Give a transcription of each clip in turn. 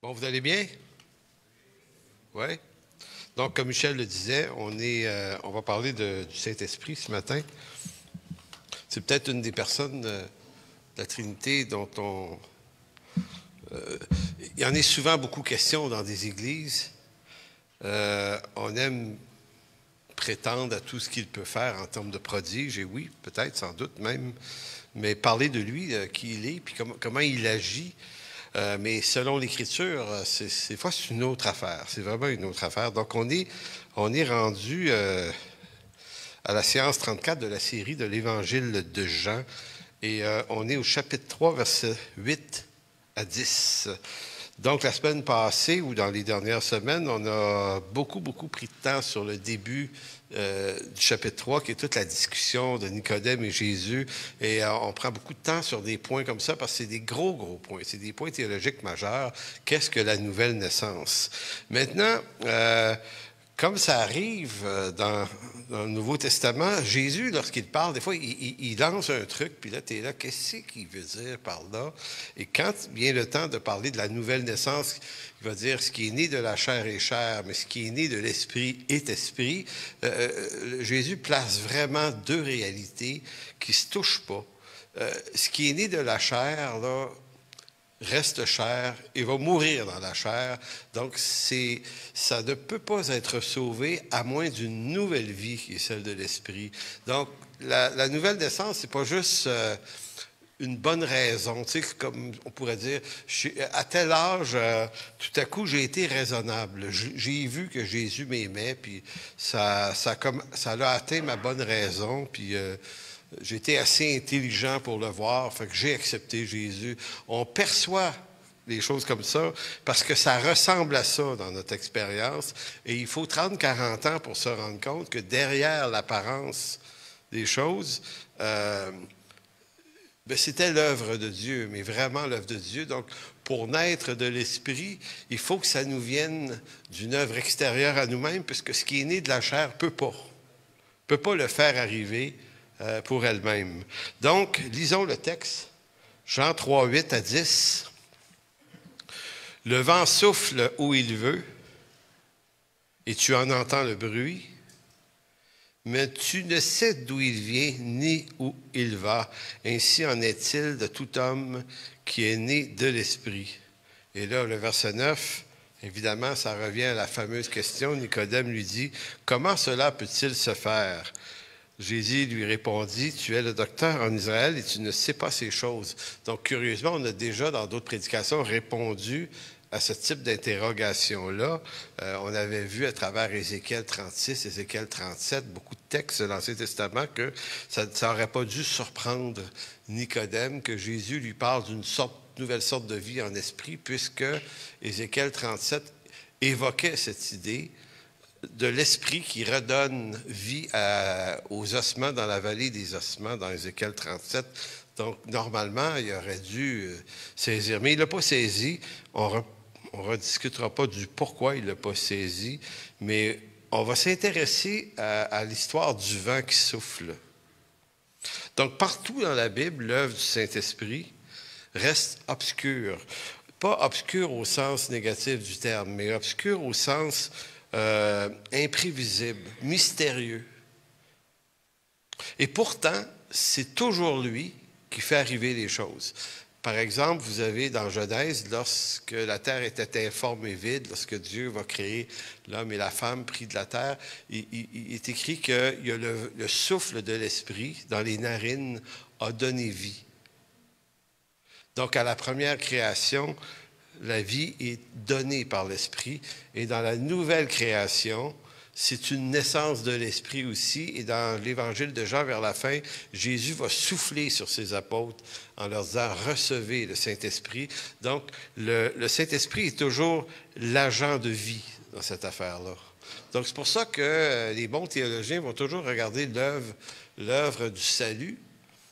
Bon, vous allez bien? Oui. Donc, comme Michel le disait, on va parler du Saint-Esprit ce matin. C'est peut-être une des personnes de la Trinité dont il y en est souvent beaucoup question dans des églises. On aime prétendre à tout ce qu'il peut faire en termes de prodiges, et oui, peut-être, sans doute même, mais parler de lui, qui il est, puis comment il agit. Mais selon l'Écriture, c'est une autre affaire. C'est vraiment une autre affaire. Donc, on est rendu à la séance 34 de la série de l'Évangile de Jean. Et on est au chapitre 3, versets 8 à 10. Donc, la semaine passée ou dans les dernières semaines, on a beaucoup pris de temps sur le début du chapitre 3, qui est toute la discussion de Nicodème et Jésus. Et on prend beaucoup de temps sur des points comme ça parce que c'est des gros points. C'est des points théologiques majeurs. Qu'est-ce que la nouvelle naissance? Maintenant, comme ça arrive dans le Nouveau Testament, Jésus, lorsqu'il parle, des fois, il lance un truc, puis là, tu es là, qu'est-ce qu'il veut dire par là? Et quand vient le temps de parler de la nouvelle naissance, il va dire ce qui est né de la chair est chair, mais ce qui est né de l'esprit est esprit. Jésus place vraiment deux réalités qui ne se touchent pas. Ce qui est né de la chair, là, reste chair et va mourir dans la chair. Donc, ça ne peut pas être sauvé à moins d'une nouvelle vie qui est celle de l'esprit. Donc, la nouvelle naissance, c'est pas juste une bonne raison. Tu sais, comme on pourrait dire, à tel âge, tout à coup, j'ai été raisonnable. J'ai vu que Jésus m'aimait, puis ça l'a atteint ma bonne raison, puis j'ai été assez intelligent pour le voir, fait que j'ai accepté Jésus. On perçoit les choses comme ça parce que ça ressemble à ça dans notre expérience. Et il faut 30-40 ans pour se rendre compte que derrière l'apparence des choses, c'était l'œuvre de Dieu, mais vraiment l'œuvre de Dieu. Donc, pour naître de l'esprit, il faut que ça nous vienne d'une œuvre extérieure à nous-mêmes, puisque ce qui est né de la chair ne peut pas le faire arriver pour elle-même. Donc, lisons le texte. Jean 3, 8 à 10. Le vent souffle où il veut, et tu en entends le bruit, mais tu ne sais d'où il vient ni où il va. Ainsi en est-il de tout homme qui est né de l'esprit. Et là, le verset 9, évidemment, ça revient à la fameuse question. Nicodème lui dit, comment cela peut-il se faire? Jésus lui répondit, tu es le docteur en Israël et tu ne sais pas ces choses. Donc, curieusement, on a déjà, dans d'autres prédications, répondu à ce type d'interrogation-là. On avait vu à travers Ézéchiel 36, Ézéchiel 37, beaucoup de textes de l'Ancien Testament que ça n'aurait pas dû surprendre Nicodème que Jésus lui parle d'une nouvelle sorte de vie en esprit, puisque Ézéchiel 37 évoquait cette idée de l'esprit qui redonne vie aux ossements dans la vallée des ossements, dans Ézéchiel 37. Donc, normalement, il aurait dû saisir. Mais il ne l'a pas saisi. On ne rediscutera pas du pourquoi il ne l'a pas saisi, mais on va s'intéresser à l'histoire du vent qui souffle. Donc, partout dans la Bible, l'œuvre du Saint-Esprit reste obscure. Pas obscure au sens négatif du terme, mais obscure au sens imprévisible, mystérieux. Et pourtant, c'est toujours lui qui fait arriver les choses. Par exemple, vous avez dans Genèse, lorsque la terre était informe et vide, lorsque Dieu va créer l'homme et la femme pris de la terre, il est écrit qu'il y a le souffle de l'esprit dans les narines a donné vie. Donc, à la première création, la vie est donnée par l'Esprit. Et dans la nouvelle création, c'est une naissance de l'Esprit aussi. Et dans l'Évangile de Jean, vers la fin, Jésus va souffler sur ses apôtres en leur disant « Recevez le Saint-Esprit ». Donc, le Saint-Esprit est toujours l'agent de vie dans cette affaire-là. Donc, c'est pour ça que les bons théologiens vont toujours regarder l'œuvre du salut,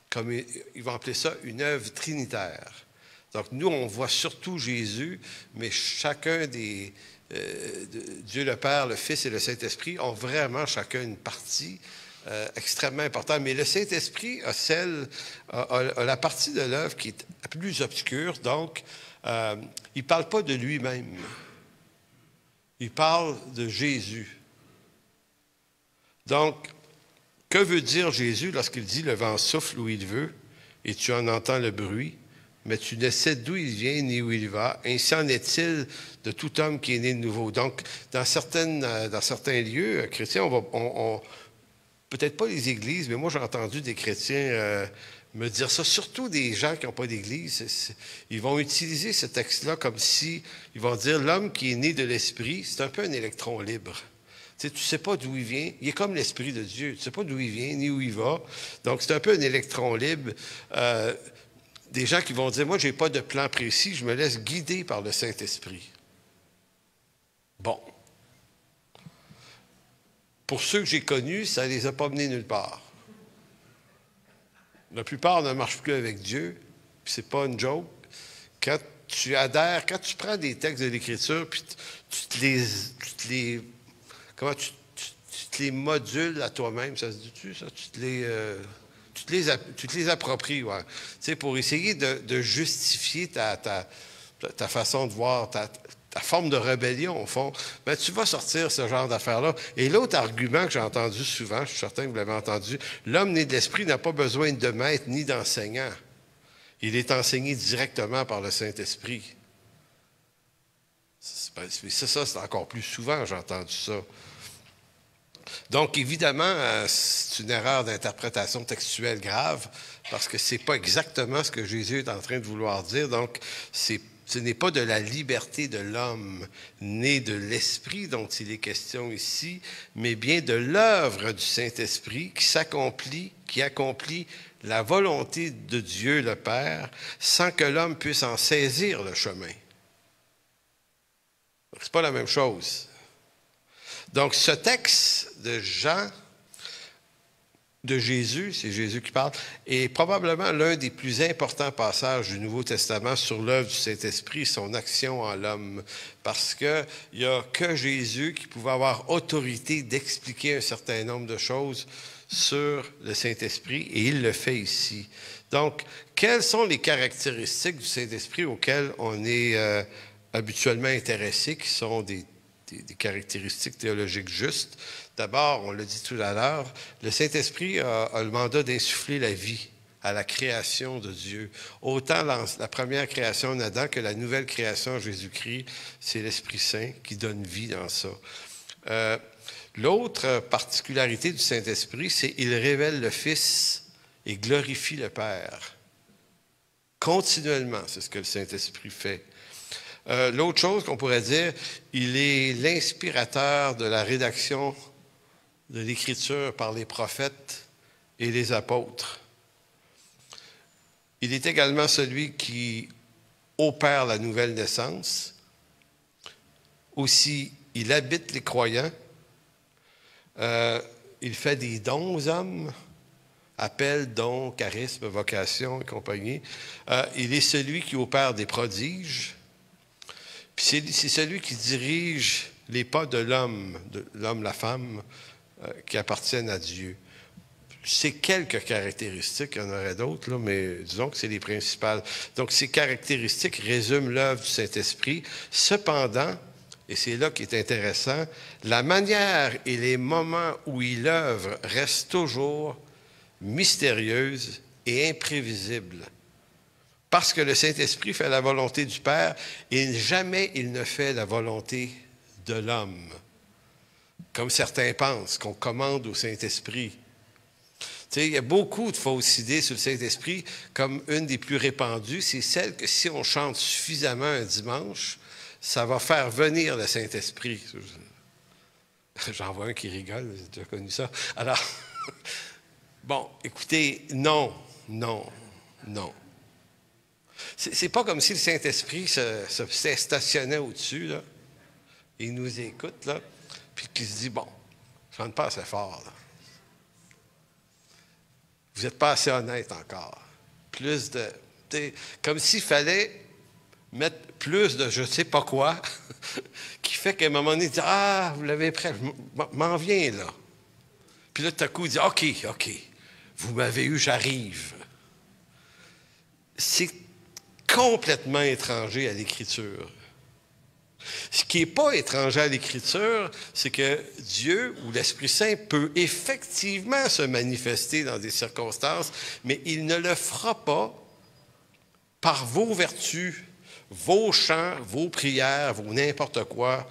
comme ils vont appeler ça une œuvre trinitaire. Donc, nous, on voit surtout Jésus, mais chacun Dieu le Père, le Fils et le Saint-Esprit ont vraiment chacun une partie extrêmement important. Mais le Saint-Esprit a la partie de l'œuvre qui est plus obscure. Donc, il ne parle pas de lui-même. Il parle de Jésus. Donc, que veut dire Jésus lorsqu'il dit « Le vent souffle où il veut et tu en entends le bruit, mais tu ne sais d'où il vient ni où il va. Ainsi en est-il de tout homme qui est né de nouveau. » Donc, dans certains lieux chrétiens, peut-être pas les églises, mais moi j'ai entendu des chrétiens me dire ça, surtout des gens qui n'ont pas d'église. Ils vont utiliser ce texte-là comme si, ils vont dire, l'homme qui est né de l'esprit, c'est un peu un électron libre. Tu ne sais pas d'où il vient. Il est comme l'Esprit de Dieu. Tu ne sais pas d'où il vient, ni où il va. Donc, c'est un peu un électron libre. Des gens qui vont dire, moi, je n'ai pas de plan précis, je me laisse guider par le Saint-Esprit. Bon. Pour ceux que j'ai connus, ça ne les a pas menés nulle part. La plupart ne marchent plus avec Dieu, puis c'est pas une joke. Quand tu adhères, quand tu prends des textes de l'Écriture, puis tu te les modules à toi-même, ça se dit-tu, ça? Tu te les appropries, ouais. Tu sais, pour essayer de justifier ta façon de voir, ta forme de rébellion, au fond, bien, tu vas sortir ce genre d'affaires-là. Et l'autre argument que j'ai entendu souvent, je suis certain que vous l'avez entendu, l'homme né de l'esprit n'a pas besoin de maître ni d'enseignant. Il est enseigné directement par le Saint-Esprit. Ça, c'est encore plus souvent, j'ai entendu ça. Donc, évidemment, c'est une erreur d'interprétation textuelle grave, parce que ce n'est pas exactement ce que Jésus est en train de vouloir dire. Donc, ce n'est pas de la liberté de l'homme né de l'Esprit dont il est question ici, mais bien de l'œuvre du Saint-Esprit qui accomplit la volonté de Dieu le Père, sans que l'homme puisse en saisir le chemin. Ce n'est pas la même chose. Donc, ce texte de Jean, de Jésus, c'est Jésus qui parle, est probablement l'un des plus importants passages du Nouveau Testament sur l'œuvre du Saint-Esprit, son action en l'homme. Parce qu'il n'y a que Jésus qui pouvait avoir autorité d'expliquer un certain nombre de choses sur le Saint-Esprit, et il le fait ici. Donc, quelles sont les caractéristiques du Saint-Esprit auxquelles on est habituellement intéressé, qui sont des caractéristiques théologiques justes? D'abord, on l'a dit tout à l'heure, le Saint-Esprit a le mandat d'insuffler la vie à la création de Dieu. Autant la première création d'Adam que la nouvelle création de Jésus-Christ, c'est l'Esprit Saint qui donne vie dans ça. L'autre particularité du Saint-Esprit, c'est qu'il révèle le Fils et glorifie le Père. Continuellement, c'est ce que le Saint-Esprit fait. L'autre chose qu'on pourrait dire, il est l'inspirateur de la rédaction de l'Écriture par les prophètes et les apôtres. Il est également celui qui opère la nouvelle naissance. Aussi, il habite les croyants. Il fait des dons aux hommes, appel, dons, charisme, vocation et compagnie. Il est celui qui opère des prodiges. Puis c'est celui qui dirige les pas de l'homme, la femme, qui appartiennent à Dieu. C'est quelques caractéristiques, il y en aurait d'autres, là, mais disons que c'est les principales. Donc, ces caractéristiques résument l'œuvre du Saint-Esprit. Cependant, et c'est là qui est intéressant, la manière et les moments où il œuvre restent toujours mystérieuses et imprévisibles. Parce que le Saint-Esprit fait la volonté du Père et jamais il ne fait la volonté de l'homme. Comme certains pensent, qu'on commande au Saint-Esprit. Tu sais, il y a beaucoup de fausses idées sur le Saint-Esprit, comme une des plus répandues, c'est celle que si on chante suffisamment un dimanche, ça va faire venir le Saint-Esprit. J'en vois un qui rigole, j'ai déjà connu ça. Alors, bon, écoutez, non. C'est pas comme si le Saint-Esprit se stationnait au-dessus, là. Il nous écoute, là, puis qu'il se dit, bon, je chante pas assez fort, là. Vous n'êtes pas assez honnête encore. Plus de... Comme s'il fallait mettre plus de je ne sais pas quoi, qui fait qu'à un moment donné, il dit, ah, vous l'avez prêt, m'en viens là. Puis là, tout à coup, il dit, OK, vous m'avez eu, j'arrive. C'est complètement étranger à l'Écriture. Ce qui n'est pas étranger à l'Écriture, c'est que Dieu ou l'Esprit Saint peut effectivement se manifester dans des circonstances, mais il ne le fera pas par vos vertus, vos chants, vos prières, vos n'importe quoi.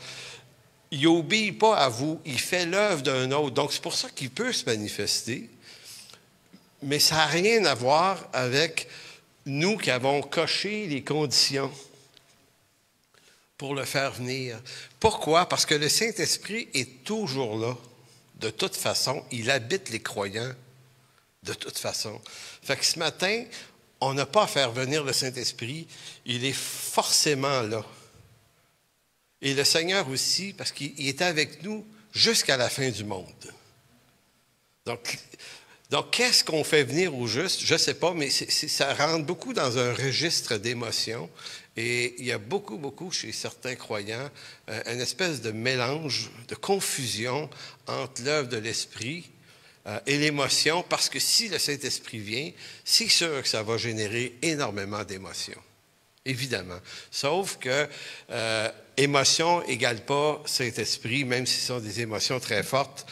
Il n'obéit pas à vous, il fait l'œuvre d'un autre. Donc, c'est pour ça qu'il peut se manifester, mais ça n'a rien à voir avec nous qui avons coché les conditions pour le faire venir. Pourquoi? Parce que le Saint-Esprit est toujours là. De toute façon, il habite les croyants. De toute façon. Fait que ce matin, on n'a pas à faire venir le Saint-Esprit. Il est forcément là. Et le Seigneur aussi, parce qu'il est avec nous jusqu'à la fin du monde. Donc qu'est-ce qu'on fait venir au juste? Je ne sais pas, mais ça rentre beaucoup dans un registre d'émotions. Et il y a beaucoup, chez certains croyants, une espèce de mélange, de confusion entre l'œuvre de l'Esprit et l'émotion, parce que si le Saint-Esprit vient, c'est sûr que ça va générer énormément d'émotions. Évidemment. Sauf que émotion n'égale pas Saint-Esprit, même si ce sont des émotions très fortes.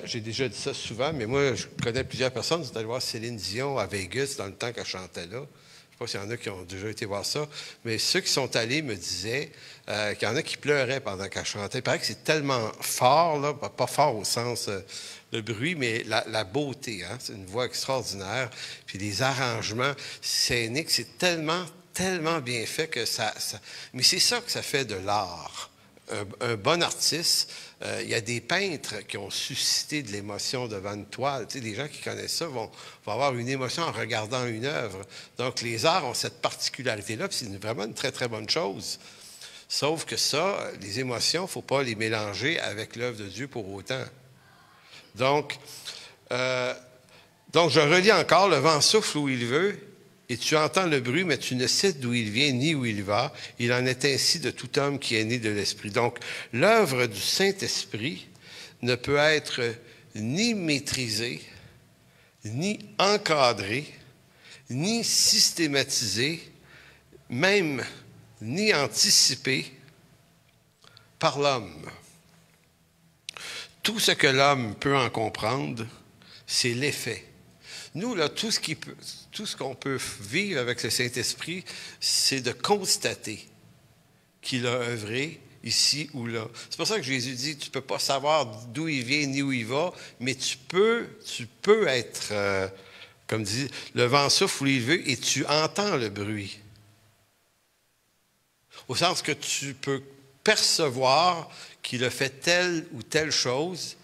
J'ai déjà dit ça souvent, mais moi, je connais plusieurs personnes. Vous allez voir Céline Dion à Vegas dans le temps qu'elle chantait là. Je ne sais pas s'il y en a qui ont déjà été voir ça, mais ceux qui sont allés me disaient qu'il y en a qui pleuraient pendant qu'elle chantait. Il paraît que c'est tellement fort, là, pas fort au sens de bruit, mais la beauté. Hein? C'est une voix extraordinaire. Puis les arrangements scéniques, c'est tellement bien fait que ça... Mais c'est ça que ça fait de l'art. Un bon artiste, il y a des peintres qui ont suscité de l'émotion devant une toile. Tu sais, les gens qui connaissent ça vont avoir une émotion en regardant une œuvre. Donc, les arts ont cette particularité-là, puis c'est vraiment une très, très bonne chose. Sauf que ça, les émotions, il ne faut pas les mélanger avec l'œuvre de Dieu pour autant. Donc, je relis encore, le vent souffle où il veut, et tu entends le bruit, mais tu ne sais d'où il vient ni où il va. Il en est ainsi de tout homme qui est né de l'Esprit. Donc, l'œuvre du Saint-Esprit ne peut être ni maîtrisée, ni encadrée, ni systématisée, même ni anticipée par l'homme. Tout ce que l'homme peut en comprendre, c'est l'effet. Nous, là, tout ce qu'on peut vivre avec le Saint-Esprit, c'est de constater qu'il a œuvré ici ou là. C'est pour ça que Jésus dit, tu ne peux pas savoir d'où il vient ni où il va, mais tu peux être, comme dit, le vent souffle où il veut et tu entends le bruit. Au sens que tu peux percevoir qu'il a fait telle ou telle chose,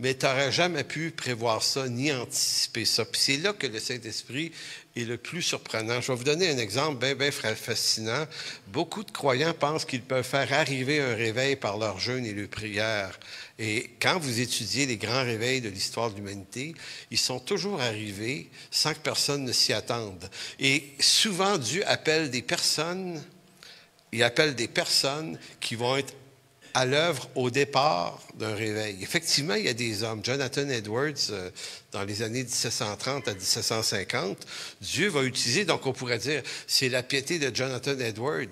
mais tu n'aurais jamais pu prévoir ça ni anticiper ça. Puis c'est là que le Saint-Esprit est le plus surprenant. Je vais vous donner un exemple bien fascinant. Beaucoup de croyants pensent qu'ils peuvent faire arriver un réveil par leur jeûne et leur prière. Et quand vous étudiez les grands réveils de l'histoire de l'humanité, ils sont toujours arrivés sans que personne ne s'y attende. Et souvent, Dieu appelle des personnes, qui vont être à l'œuvre au départ d'un réveil. Effectivement, il y a des hommes. Jonathan Edwards, dans les années 1730 à 1750, Dieu va utiliser, donc on pourrait dire, c'est la piété de Jonathan Edwards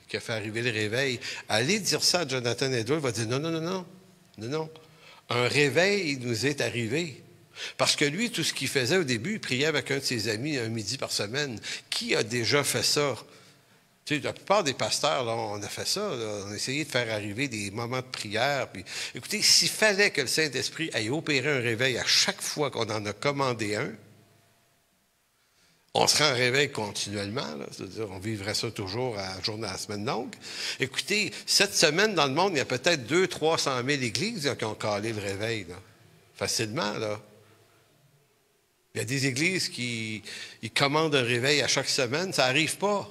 qui a fait arriver le réveil. Allez dire ça à Jonathan Edwards, il va dire non. Un réveil nous est arrivé. Parce que lui, tout ce qu'il faisait au début, il priait avec un de ses amis un midi par semaine. Qui a déjà fait ça? Tu sais, la plupart des pasteurs, là, on a fait ça. Là, on a essayé de faire arriver des moments de prière. Puis, écoutez, s'il fallait que le Saint-Esprit aille opérer un réveil à chaque fois qu'on en a commandé un, on serait en réveil continuellement. Là, c'est-à-dire, on vivrait ça toujours à journée à la semaine longue. Écoutez, cette semaine, dans le monde, il y a peut-être 200 000 à 300 000 églises là, qui ont calé le réveil. Là. Facilement, là. Il y a des églises qui commandent un réveil à chaque semaine. Ça n'arrive pas.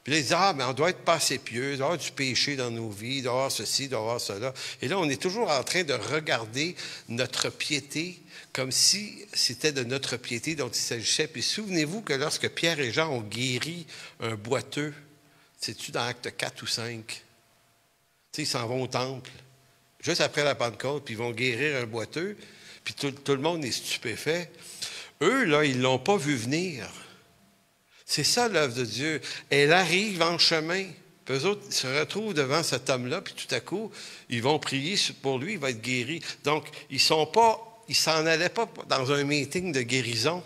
Puis là, ils disent, mais on doit être pas assez pieux, il doit y avoir du péché dans nos vies, il doit y avoir ceci, il doit y avoir cela. Et là, on est toujours en train de regarder notre piété comme si c'était de notre piété dont il s'agissait. Puis souvenez-vous que lorsque Pierre et Jean ont guéri un boiteux, c'est-tu dans Acte 4 ou 5? Tu sais, ils s'en vont au temple. juste après la Pentecôte, puis ils vont guérir un boiteux, puis tout le monde est stupéfait. Eux, là, ils ne l'ont pas vu venir. C'est ça l'œuvre de Dieu. Elle arrive en chemin. Puis eux autres se retrouvent devant cet homme-là, puis tout à coup, ils vont prier pour lui, il va être guéri. Donc, ils s'en allaient pas dans un meeting de guérison.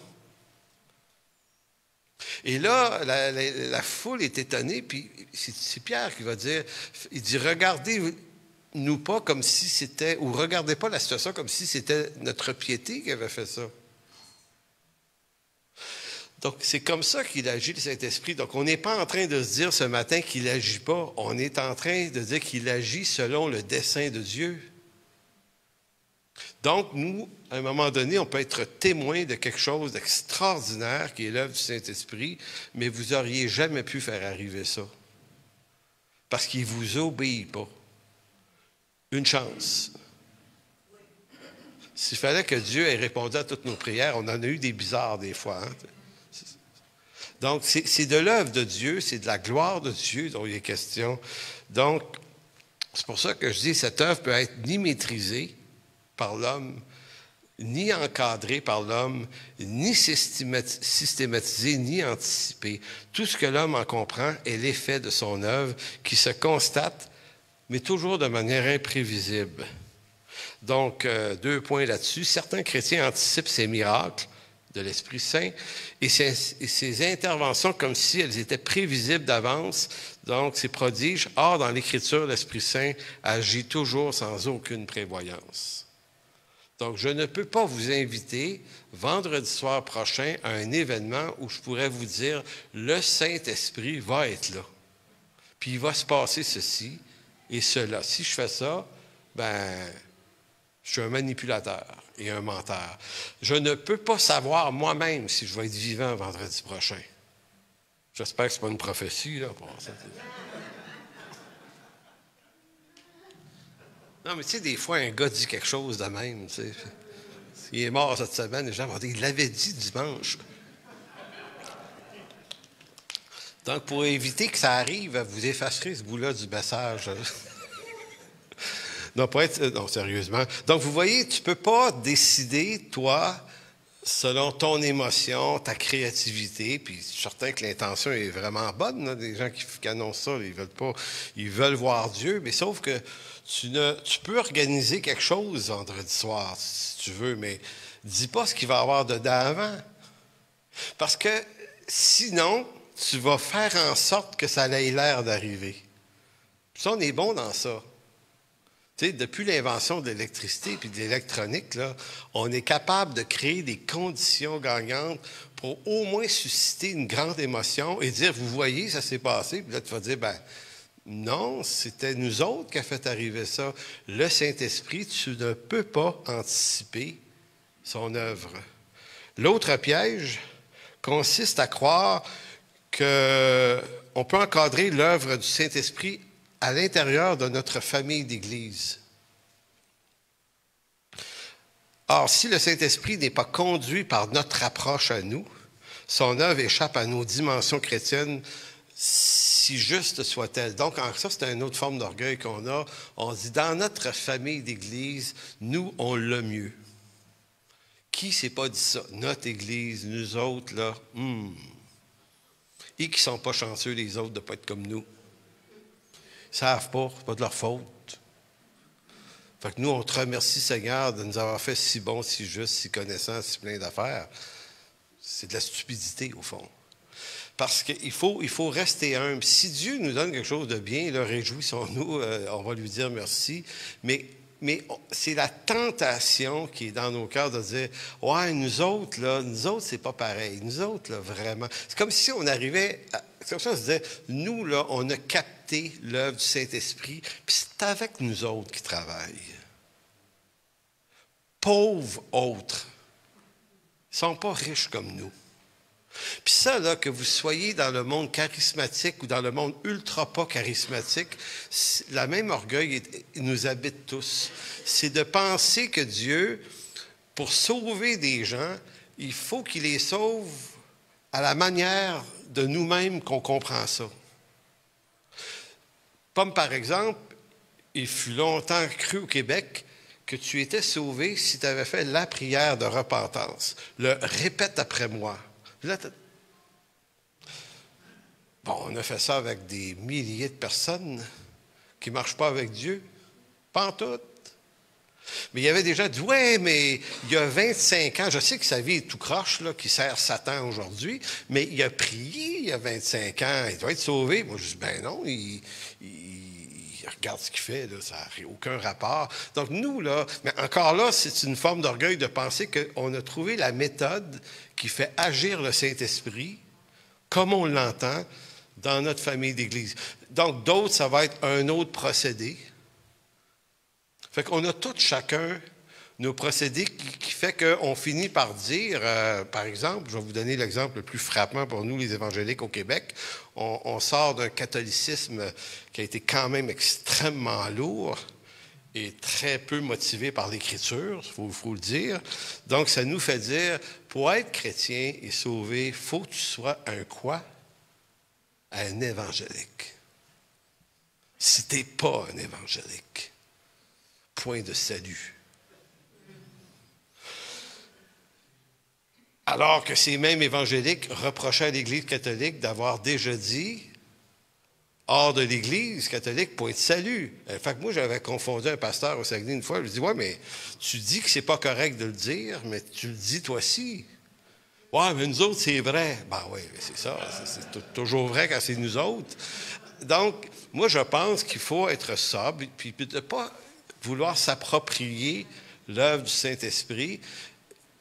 Et là, la foule est étonnée, puis c'est Pierre qui va dire, il dit, regardez-nous pas comme si c'était, ou regardez pas la situation comme si c'était notre piété qui avait fait ça. Donc, c'est comme ça qu'il agit, le Saint-Esprit. Donc, on n'est pas en train de se dire ce matin qu'il n'agit pas. On est en train de dire qu'il agit selon le dessein de Dieu. Donc, nous, à un moment donné, on peut être témoin de quelque chose d'extraordinaire qui est l'œuvre du Saint-Esprit, mais vous n'auriez jamais pu faire arriver ça. Parce qu'il ne vous obéit pas. Une chance. S'il fallait que Dieu ait répondu à toutes nos prières, on en a eu des bizarres des fois, hein? Donc, c'est de l'œuvre de Dieu, c'est de la gloire de Dieu dont il est question. Donc, c'est pour ça que je dis que cette œuvre peut être ni maîtrisée par l'homme, ni encadrée par l'homme, ni systématisée, ni anticipée. Tout ce que l'homme en comprend est l'effet de son œuvre qui se constate, mais toujours de manière imprévisible. Donc, 2 points là-dessus. Certains chrétiens anticipent ces miracles de l'Esprit Saint et ces interventions comme si elles étaient prévisibles d'avance, donc ces prodiges. Or, dans l'Écriture, l'Esprit Saint agit toujours sans aucune prévoyance. Donc, je ne peux pas vous inviter vendredi soir prochain à un événement où je pourrais vous dire le Saint-Esprit va être là. Puis il va se passer ceci et cela. Si je fais ça, je suis un manipulateur et un menteur. Je ne peux pas savoir moi-même si je vais être vivant vendredi prochain. J'espère que ce n'est pas une prophétie, là, pour ça. Non, mais tu sais, des fois, un gars dit quelque chose de même, tu sais. Il est mort cette semaine, les gens vont dire, il l'avait dit dimanche. Donc, pour éviter que ça arrive, vous effacerez ce bout-là du message. Non, sérieusement. Donc, vous voyez, tu ne peux pas décider, toi, selon ton émotion, ta créativité, puis je suis certain que l'intention est vraiment bonne, là, des gens qui annoncent ça, ils veulent voir Dieu, mais sauf que tu peux organiser quelque chose vendredi soir, si tu veux, mais dis pas ce qu'il va y avoir dedans avant. Parce que sinon, tu vas faire en sorte que ça ait l'air d'arriver. Puis ça, on est bon dans ça. Tu sais, depuis l'invention de l'électricité et de l'électronique, là, on est capable de créer des conditions gagnantes pour au moins susciter une grande émotion et dire, vous voyez, ça s'est passé. Puis là, tu vas dire, non, c'était nous autres qui a fait arriver ça. Le Saint-Esprit, tu ne peux pas anticiper son œuvre. L'autre piège consiste à croire qu'on peut encadrer l'œuvre du Saint-Esprit à l'intérieur de notre famille d'Église. Or, si le Saint-Esprit n'est pas conduit par notre approche à nous, son œuvre échappe à nos dimensions chrétiennes, si juste soit-elle. Donc, ça, c'est une autre forme d'orgueil qu'on a. On dit, dans notre famille d'Église, nous, on l'a mieux. Qui s'est pas dit ça? Notre Église, nous autres, là, Et qui ne sont pas chanceux, les autres, de ne pas être comme nous. Ils ne savent pas, ce n'est pas de leur faute. Fait que nous, on te remercie, Seigneur, de nous avoir fait si bon, si juste, si connaissant, si plein d'affaires. C'est de la stupidité, au fond. Parce qu'il faut rester humble. Si Dieu nous donne quelque chose de bien, là, réjouissons-nous, on va lui dire merci. Mais c'est la tentation qui est dans nos cœurs de dire, ouais, nous autres, c'est pas pareil. Nous autres, là, vraiment. C'est comme si on arrivait, c'est comme ça, on se disait, nous, là, on a capté l'œuvre du Saint-Esprit, puis c'est avec nous autres qui travaillent. Pauvres autres. Ils ne sont pas riches comme nous. Puis ça, là, que vous soyez dans le monde charismatique ou dans le monde ultra pas charismatique, la même orgueil nous habite tous. C'est de penser que Dieu, pour sauver des gens, il faut qu'il les sauve à la manière de nous-mêmes qu'on comprend ça. Comme par exemple, il fut longtemps cru au Québec que tu étais sauvé si tu avais fait la prière de repentance. Le répète après moi. Là, bon, on a fait ça avec des milliers de personnes qui ne marchent pas avec Dieu. Pas en tout. Mais il y avait des gens qui disaient, ouais, mais il y a 25 ans, je sais que sa vie est tout croche, là, qui sert Satan aujourd'hui, mais il a prié il y a 25 ans, il doit être sauvé. Moi, je dis, ben non, il regarde ce qu'il fait, là, ça n'a aucun rapport. Donc, nous, là, mais encore là, c'est une forme d'orgueil de penser qu'on a trouvé la méthode qui fait agir le Saint-Esprit, comme on l'entend, dans notre famille d'Église. Donc, d'autres, ça va être un autre procédé. Fait qu'on a tous chacun nos procédés qui fait qu'on finit par dire, par exemple, je vais vous donner l'exemple le plus frappant pour nous, les évangéliques au Québec, on sort d'un catholicisme qui a été quand même extrêmement lourd et très peu motivé par l'Écriture, il faut le dire. Donc, ça nous fait dire, pour être chrétien et sauvé, il faut que tu sois un quoi? Un évangélique. Si tu n'es pas un évangélique. Point de salut. Alors que ces mêmes évangéliques reprochaient à l'Église catholique d'avoir déjà dit, hors de l'Église catholique, point de salut. Fait que moi, j'avais confondu un pasteur au Saguenay une fois, je lui ai dit, ouais, mais tu dis que c'est pas correct de le dire, mais tu le dis toi aussi. Ouais, mais nous autres, c'est vrai. Ben oui, c'est ça, c'est toujours vrai quand c'est nous autres. Donc, moi, je pense qu'il faut être sobre, puis de ne pas vouloir s'approprier l'œuvre du Saint-Esprit.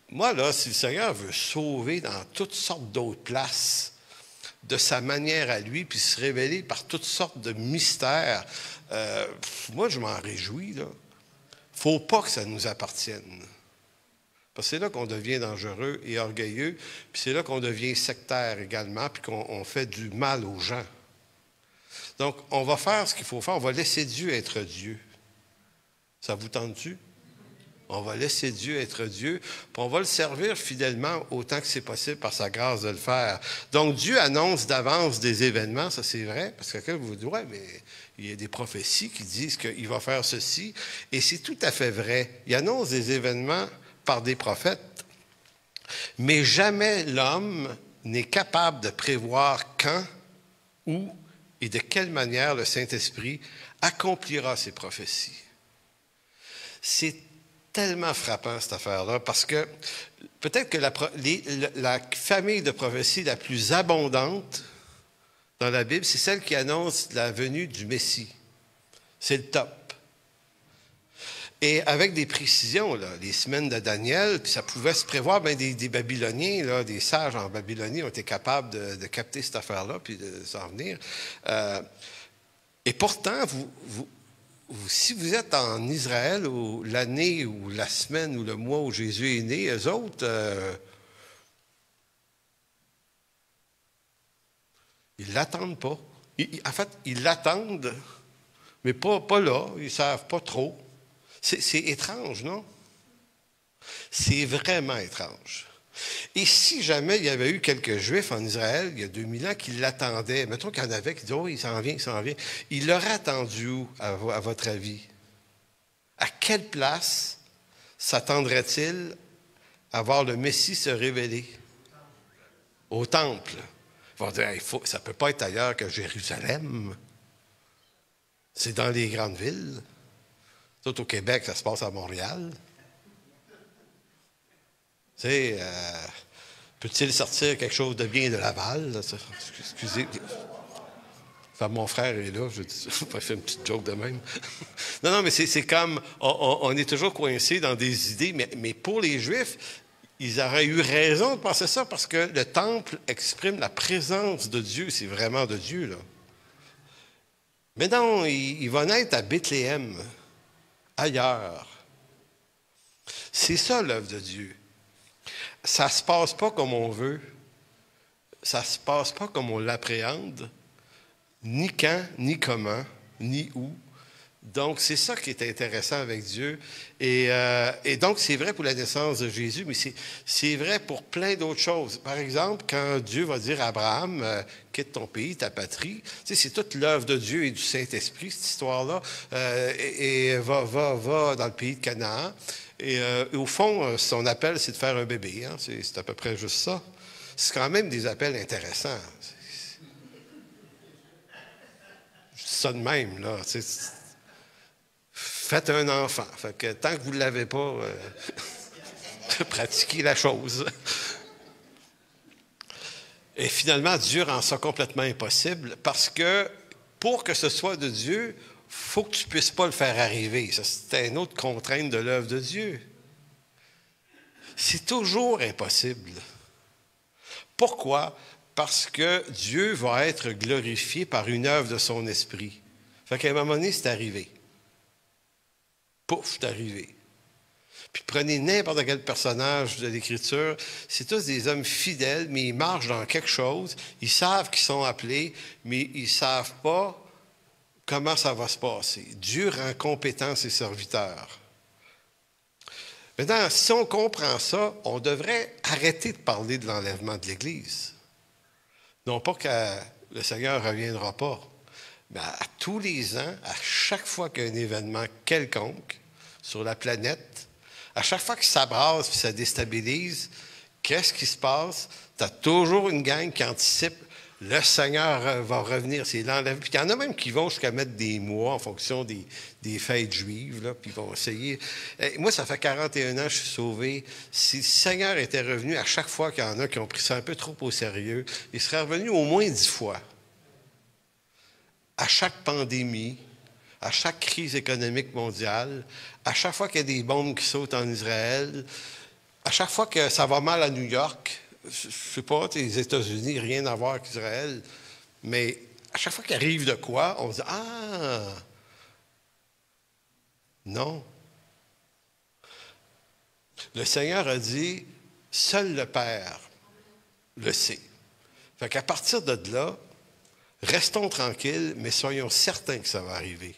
Moi, là, si le Seigneur veut sauver dans toutes sortes d'autres places, de sa manière à lui, puis se révéler par toutes sortes de mystères, moi, je m'en réjouis, là. Faut pas que ça nous appartienne. Parce que c'est là qu'on devient dangereux et orgueilleux, puis c'est là qu'on devient sectaire également, puis qu'on fait du mal aux gens. Donc, on va faire ce qu'il faut faire, on va laisser Dieu être Dieu. Ça vous tente-tu? On va laisser Dieu être Dieu, puis on va le servir fidèlement autant que c'est possible par sa grâce de le faire. Donc, Dieu annonce d'avance des événements, ça c'est vrai, parce que quelqu'un vous dit, ouais, mais il y a des prophéties qui disent qu'il va faire ceci, et c'est tout à fait vrai. Il annonce des événements par des prophètes, mais jamais l'homme n'est capable de prévoir quand, où et de quelle manière le Saint-Esprit accomplira ces prophéties. C'est tellement frappant, cette affaire-là, parce que peut-être que la famille de prophéties la plus abondante dans la Bible, c'est celle qui annonce la venue du Messie. C'est le top. Et avec des précisions, là, les semaines de Daniel, puis ça pouvait se prévoir, bien, des Babyloniens, là, des sages en Babylonie ont été capables de capter cette affaire-là, puis de s'en venir. Et pourtant, si vous êtes en Israël, l'année ou la semaine ou le mois où Jésus est né, eux autres, ils ne l'attendent pas. En fait, ils l'attendent, mais pas là. Ils ne savent pas trop. C'est étrange, non? C'est vraiment étrange. Et si jamais il y avait eu quelques Juifs en Israël, il y a 2000 ans, qui l'attendaient, mettons qu'il y en avait qui disaient, oh, il s'en vient, il s'en vient. Il l'aurait attendu où, à votre avis? À quelle place s'attendrait-il à voir le Messie se révéler? Au temple. Ils vont dire, hey, ça ne peut pas être ailleurs que Jérusalem. C'est dans les grandes villes. Tout au Québec, ça se passe à Montréal. Tu sais, peut-il sortir quelque chose de bien de Laval? Là, excusez. Enfin, mon frère est là, je vais faire une petite joke de même. Non, mais c'est comme, on est toujours coincé dans des idées, mais pour les Juifs, ils auraient eu raison de penser ça, parce que le temple exprime la présence de Dieu, c'est vraiment de Dieu, là. Mais non, il va naître à Bethléem, ailleurs. C'est ça l'œuvre de Dieu. Ça ne se passe pas comme on veut. Ça ne se passe pas comme on l'appréhende. Ni quand, ni comment, ni où. Donc, c'est ça qui est intéressant avec Dieu. Et donc, c'est vrai pour la naissance de Jésus, mais c'est vrai pour plein d'autres choses. Par exemple, quand Dieu va dire à Abraham, quitte ton pays, ta patrie, tu sais, c'est toute l'œuvre de Dieu et du Saint-Esprit, cette histoire-là, et va dans le pays de Canaan. Et au fond, son appel, c'est de faire un bébé. Hein? C'est à peu près juste ça. C'est quand même des appels intéressants. Je dis ça de même, là. Faites un enfant. Fait que tant que vous ne l'avez pas, pratiquez la chose. Et finalement, Dieu rend ça complètement impossible parce que pour que ce soit de Dieu, il faut que tu ne puisses pas le faire arriver. Ça, c'est une autre contrainte de l'œuvre de Dieu. C'est toujours impossible. Pourquoi? Parce que Dieu va être glorifié par une œuvre de son esprit. Fait qu'à un moment donné, c'est arrivé. Pouf, c'est arrivé. Puis prenez n'importe quel personnage de l'Écriture, c'est tous des hommes fidèles, mais ils marchent dans quelque chose, ils savent qu'ils sont appelés, mais ils ne savent pas comment ça va se passer. Dieu rend compétents ses serviteurs. Maintenant, si on comprend ça, on devrait arrêter de parler de l'enlèvement de l'Église. Non pas que le Seigneur ne reviendra pas, mais à tous les ans, à chaque fois qu'il y a un événement quelconque sur la planète, à chaque fois que ça brasse et ça déstabilise, qu'est-ce qui se passe? Tu as toujours une gang qui anticipe le Seigneur va revenir, c'est l'enlèvement. Puis il y en a même qui vont jusqu'à mettre des mois en fonction des fêtes juives, là, puis ils vont essayer. Et moi, ça fait 41 ans que je suis sauvé. Si le Seigneur était revenu à chaque fois qu'il y en a qui ont pris ça un peu trop au sérieux, il serait revenu au moins 10 fois. À chaque pandémie, à chaque crise économique mondiale, à chaque fois qu'il y a des bombes qui sautent en Israël, à chaque fois que ça va mal à New York, je ne sais pas, les États-Unis, rien à voir avec Israël, mais à chaque fois qu'il arrive de quoi, on se dit « Ah! Non. » Le Seigneur a dit « Seul le Père le sait. » Fait qu'à partir de là, restons tranquilles, mais soyons certains que ça va arriver.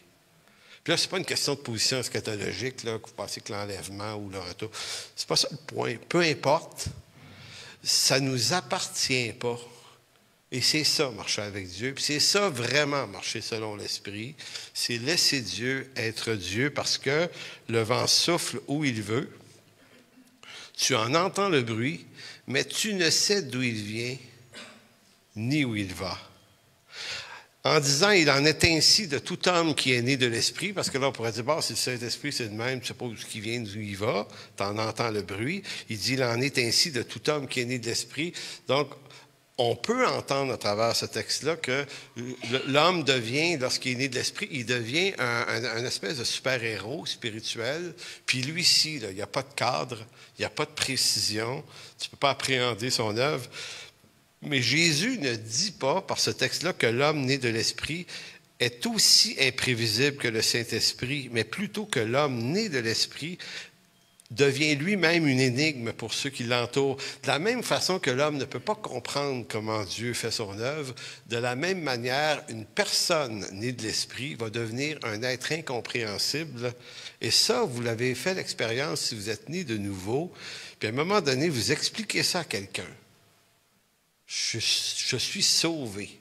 Puis là, ce n'est pas une question de position eschatologique, là, que vous pensez que l'enlèvement ou le retour. Ce n'est pas ça le point. Peu importe, ça ne nous appartient pas. Et c'est ça, marcher avec Dieu. Puis c'est ça, vraiment, marcher selon l'Esprit. C'est laisser Dieu être Dieu parce que le vent souffle où il veut. Tu en entends le bruit, mais tu ne sais d'où il vient ni où il va. En disant, il en est ainsi de tout homme qui est né de l'Esprit, parce que là, on pourrait dire, si le Saint-Esprit, c'est le même, tu ne sais pas d'où il vient, d'où il va, tu en entends le bruit. Il dit, il en est ainsi de tout homme qui est né de l'Esprit. Donc, on peut entendre à travers ce texte-là que l'homme devient, lorsqu'il est né de l'Esprit, il devient un espèce de super-héros spirituel. Puis lui ci, il n'y a pas de cadre, il n'y a pas de précision, tu ne peux pas appréhender son œuvre. Mais Jésus ne dit pas, par ce texte-là, que l'homme né de l'Esprit est aussi imprévisible que le Saint-Esprit, mais plutôt que l'homme né de l'Esprit devient lui-même une énigme pour ceux qui l'entourent. De la même façon que l'homme ne peut pas comprendre comment Dieu fait son œuvre, de la même manière, une personne née de l'Esprit va devenir un être incompréhensible. Et ça, vous l'avez fait l'expérience si vous êtes né de nouveau. Puis à un moment donné, vous expliquez ça à quelqu'un. Je suis sauvé.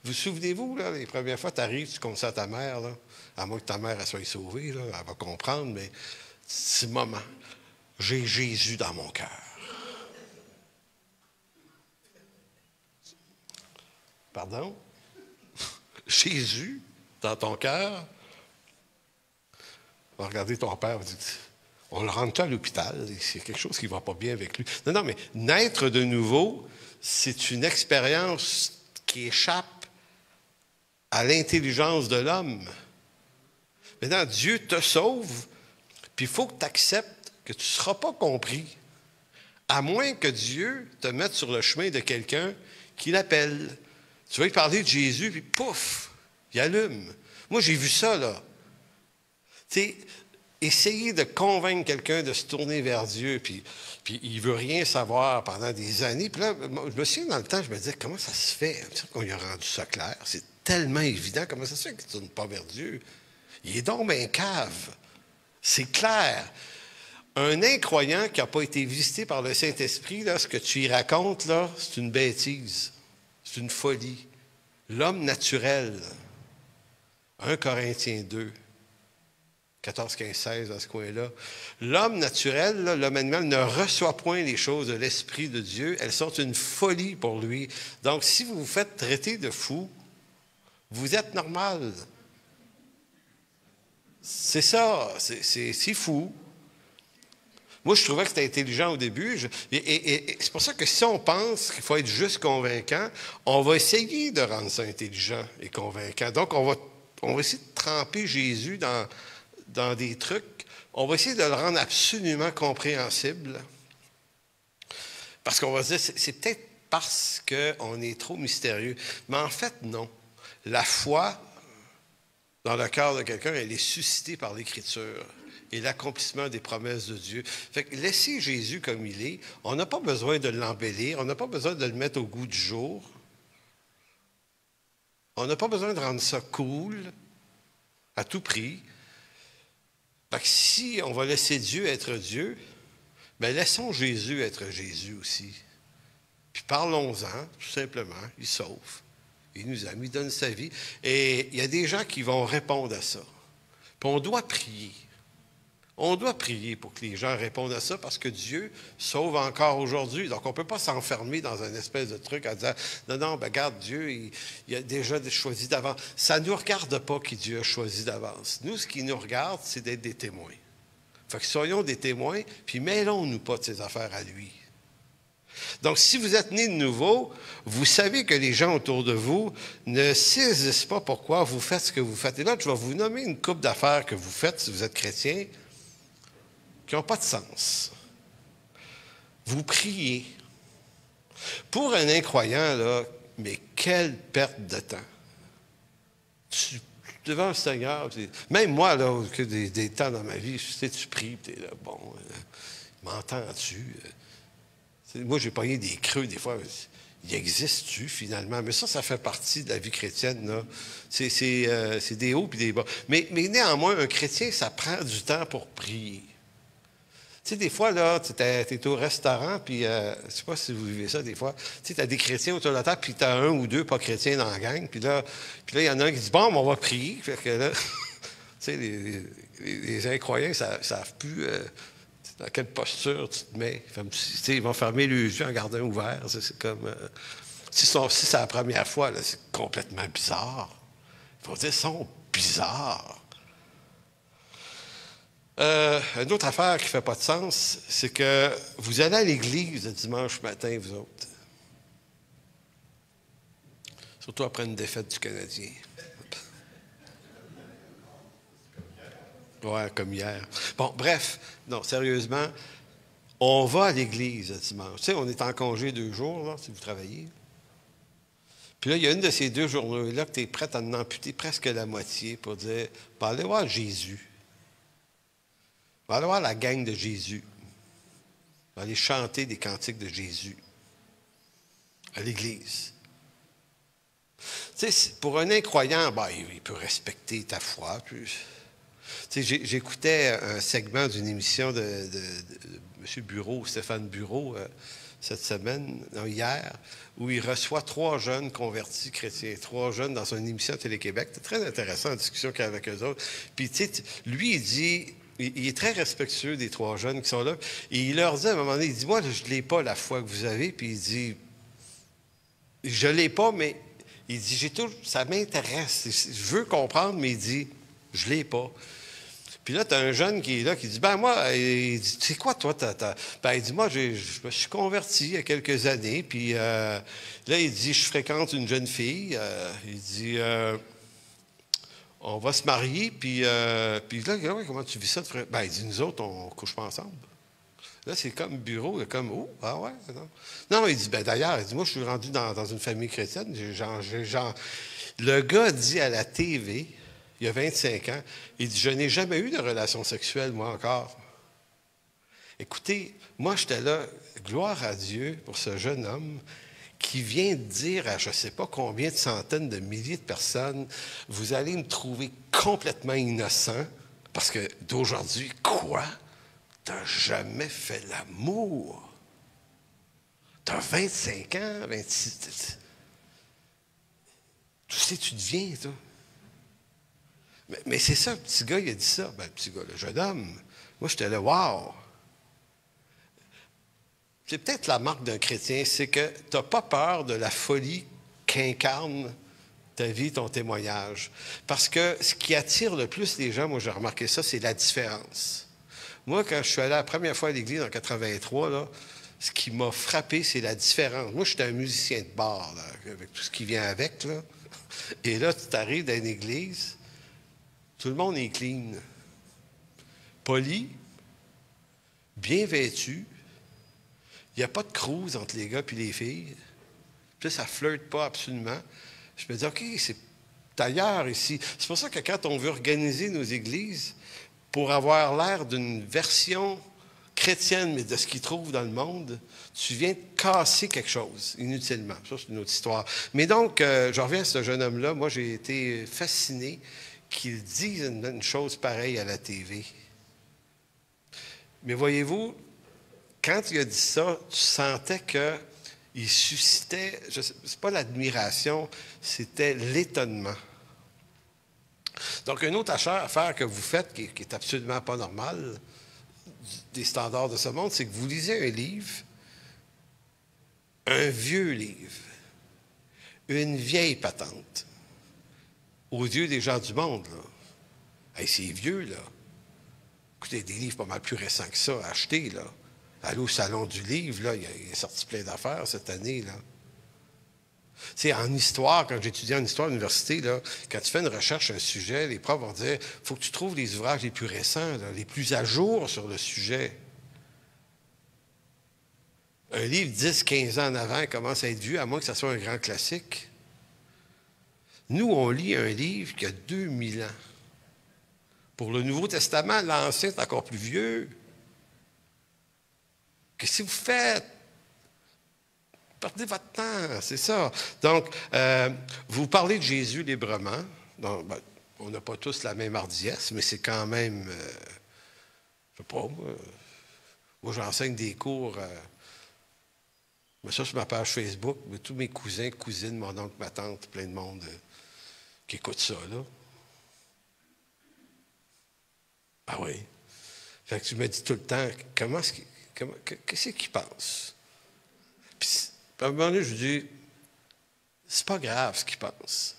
Vous souvenez-vous, là, les premières fois, tu arrives, tu comptes ça à ta mère, là, à moins que ta mère elle soit sauvée, là, elle va comprendre, mais c'est le moment. J'ai Jésus dans mon cœur. Pardon? Jésus dans ton cœur? On va regarder ton père, vous dites, on le rentre à l'hôpital, c'est quelque chose qui ne va pas bien avec lui. Non, mais naître de nouveau, c'est une expérience qui échappe à l'intelligence de l'homme. Maintenant, Dieu te sauve, puis il faut que tu acceptes que tu ne seras pas compris, à moins que Dieu te mette sur le chemin de quelqu'un qui l'appelle. Tu vas lui parler de Jésus, puis pouf, il allume. Moi, j'ai vu ça, là. Tu sais, essayer de convaincre quelqu'un de se tourner vers Dieu, puis il ne veut rien savoir pendant des années. Puis là, je me souviens dans le temps, je me disais, comment ça se fait? On lui a rendu ça clair. C'est tellement évident. Comment ça se fait qu'il ne tourne pas vers Dieu? Il est donc bien cave. C'est clair. Un incroyant qui n'a pas été visité par le Saint-Esprit, là, ce que tu y racontes, là, c'est une bêtise. C'est une folie. L'homme naturel, 1 Corinthiens 2, 14, 15, 16, dans ce coin-là. L'homme naturel, là, l'homme animal, ne reçoit point les choses de l'Esprit de Dieu. Elles sont une folie pour lui. Donc, si vous vous faites traiter de fou, vous êtes normal. C'est ça, c'est fou. Moi, je trouvais que c'était intelligent au début. Et c'est pour ça que si on pense qu'il faut être juste convaincant, on va essayer de rendre ça intelligent et convaincant. Donc, on va essayer de tremper Jésus dans des trucs. On va essayer de le rendre absolument compréhensible. Parce qu'on va se dire, c'est peut-être parce qu'on est trop mystérieux. Mais en fait, non. La foi dans le cœur de quelqu'un, elle est suscitée par l'Écriture et l'accomplissement des promesses de Dieu. Fait que laissez Jésus comme il est. On n'a pas besoin de l'embellir. On n'a pas besoin de le mettre au goût du jour. On n'a pas besoin de rendre ça cool à tout prix. Fait que si on va laisser Dieu être Dieu, bien laissons Jésus être Jésus aussi. Puis parlons-en, tout simplement. Il sauve. Il nous aime, il donne sa vie. Et il y a des gens qui vont répondre à ça. Puis on doit prier. On doit prier pour que les gens répondent à ça parce que Dieu sauve encore aujourd'hui. Donc, on ne peut pas s'enfermer dans un espèce de truc en disant « Non, ben regarde, Dieu, il a déjà choisi d'avance. » Ça ne nous regarde pas qui Dieu a choisi d'avance. Nous, ce qui nous regarde, c'est d'être des témoins. Fait que soyons des témoins, puis mêlons-nous pas de ces affaires à lui. Donc, si vous êtes né de nouveau, vous savez que les gens autour de vous ne saisissent pas pourquoi vous faites ce que vous faites. Et là, je vais vous nommer une couple d'affaires que vous faites, si vous êtes chrétien, qui n'ont pas de sens. Vous priez. Pour un incroyant, là, mais quelle perte de temps. Devant le Seigneur, même moi, là, que des temps dans ma vie, tu pries, tu es là, bon, m'entends-tu? Moi, j'ai pogné des creux, des fois. Il existe-tu, finalement? Mais ça fait partie de la vie chrétienne, là. C'est des hauts et des bas. Mais néanmoins, un chrétien, ça prend du temps pour prier. Tu sais, des fois, là, tu es au restaurant, puis je ne sais pas si vous vivez ça des fois. Tu sais, tu as des chrétiens autour de la table, puis tu as un ou deux pas chrétiens dans la gang. Puis là, il y en a un qui dit « Bon, on va prier. » Fait que là, tu sais, les incroyants ne savent plus dans quelle posture tu te mets. Tu sais, ils vont fermer les yeux en gardant ouvert. C'est comme... si c'est la première fois, là, c'est complètement bizarre. Ils vont dire « Ils sont bizarres. » Une autre affaire qui ne fait pas de sens, c'est que vous allez à l'église le dimanche matin, vous autres. Surtout après une défaite du Canadien. Ouais, comme hier. Bon, bref, non, sérieusement, on va à l'église le dimanche. Tu sais, on est en congé 2 jours, là, si vous travaillez. Puis là, il y a une de ces 2 journées-là que tu es prête à en amputer presque la moitié pour dire, ben, allez voir Jésus. On va aller voir la gang de Jésus. On va aller chanter des cantiques de Jésus à l'église. Tu sais, pour un incroyant, ben, il peut respecter ta foi. Tu sais, j'écoutais un segment d'une émission de M. Bureau, Stéphane Bureau, cette semaine, non, hier, où il reçoit 3 jeunes convertis chrétiens, 3 jeunes dans une émission de Télé-Québec. C'était très intéressant la discussion qu'il y a avec eux autres. Puis, tu sais, lui, il dit... Il est très respectueux des 3 jeunes qui sont là. Et il leur dit à un moment donné, il dit, moi, je ne l'ai pas la foi que vous avez. Puis il dit, je ne l'ai pas, mais il dit, ça m'intéresse. Je veux comprendre, mais il dit, je ne l'ai pas. Puis là, tu as un jeune qui est là, qui dit, ben moi, il dit, c'est quoi toi? Ben, il dit, moi, je me suis converti il y a quelques années. Puis là, il dit, je fréquente une jeune fille. Il dit... on va se marier, puis là, ouais, comment tu vis ça? Ben, il dit, nous autres, on ne couche pas ensemble. Là, c'est comme bureau, il est comme, oh, ah ouais, non. Non, il dit, ben d'ailleurs, il dit, moi, je suis rendu dans une famille chrétienne. Le gars dit à la TV, il y a 25 ans, il dit, je n'ai jamais eu de relation sexuelle, moi, encore. Écoutez, moi, j'étais là, gloire à Dieu pour ce jeune homme qui vient de dire à je ne sais pas combien de centaines de milliers de personnes, vous allez me trouver complètement innocent, parce que d'aujourd'hui, quoi? T'as jamais fait l'amour? T'as 25 ans, 26... Tu sais, tu deviens, toi. Mais c'est ça, le petit gars, il a dit ça. Ben, le petit gars, le jeune homme. Moi, j'étais là, wow! C'est peut-être la marque d'un chrétien, c'est que tu n'as pas peur de la folie qu'incarne ta vie, ton témoignage. Parce que ce qui attire le plus les gens, moi j'ai remarqué ça, c'est la différence. Moi, quand je suis allé la première fois à l'église en 83, là, ce qui m'a frappé, c'est la différence. Moi, j'étais un musicien de bar, là, avec tout ce qui vient avec. Là. Et là, tu arrives dans une église, tout le monde est clean, poli, bien vêtu. Il n'y a pas de cruise entre les gars et les filles. Puis là, ça ne flirte pas absolument. Je me dis, OK, c'est ailleurs ici. C'est pour ça que quand on veut organiser nos églises, pour avoir l'air d'une version chrétienne, mais de ce qu'ils trouvent dans le monde, tu viens de casser quelque chose, inutilement. Ça, c'est une autre histoire. Mais donc, je reviens à ce jeune homme-là. Moi, j'ai été fasciné qu'il dise une chose pareille à la TV. Mais voyez-vous, quand il a dit ça, tu sentais qu'il suscitait, c'est pas l'admiration, c'était l'étonnement. Donc, une autre affaire que vous faites, qui est absolument pas normale, des standards de ce monde, c'est que vous lisez un livre, un vieux livre, une vieille patente, aux yeux des gens du monde, là. Hey, c'est vieux, là. Écoutez, des livres pas mal plus récents que ça à acheter, là. Allez au salon du livre, là, il est sorti plein d'affaires cette année, là. Tu sais, en histoire, quand j'étudiais en histoire à l'université, là, quand tu fais une recherche sur un sujet, les profs vont dire, il faut que tu trouves les ouvrages les plus récents, là, les plus à jour sur le sujet. Un livre 10, 15 ans en avant commence à être vieux, à moins que ce soit un grand classique. Nous, on lit un livre qui a 2000 ans. Pour le Nouveau Testament, l'Ancien est encore plus vieux. Qu'est-ce que vous faites? Perdez votre temps, c'est ça. Donc, vous parlez de Jésus librement. Donc, ben, on n'a pas tous la même hardiesse, mais c'est quand même, je ne sais pas, moi j'enseigne des cours, mais ça sur ma page Facebook, mais tous mes cousins, cousines, mon oncle, ma tante, plein de monde qui écoute ça, là. Ah oui. Fait que tu me dis tout le temps, qu'est-ce qu'ils pensent? Puis, à un moment donné, je dis, c'est pas grave ce qu'ils pensent.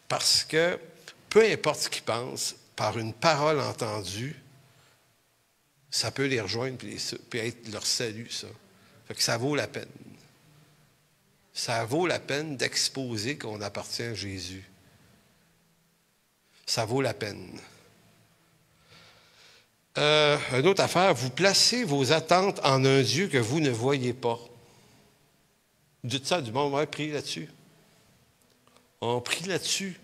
Parce que, peu importe ce qu'ils pensent, par une parole entendue, ça peut les rejoindre puis être leur salut, ça. Fait que ça vaut la peine. Ça vaut la peine d'exposer qu'on appartient à Jésus. Ça vaut la peine. Une autre affaire, vous placez vos attentes en un Dieu que vous ne voyez pas. Vous dites ça du monde, on prie là-dessus. On prie là-dessus.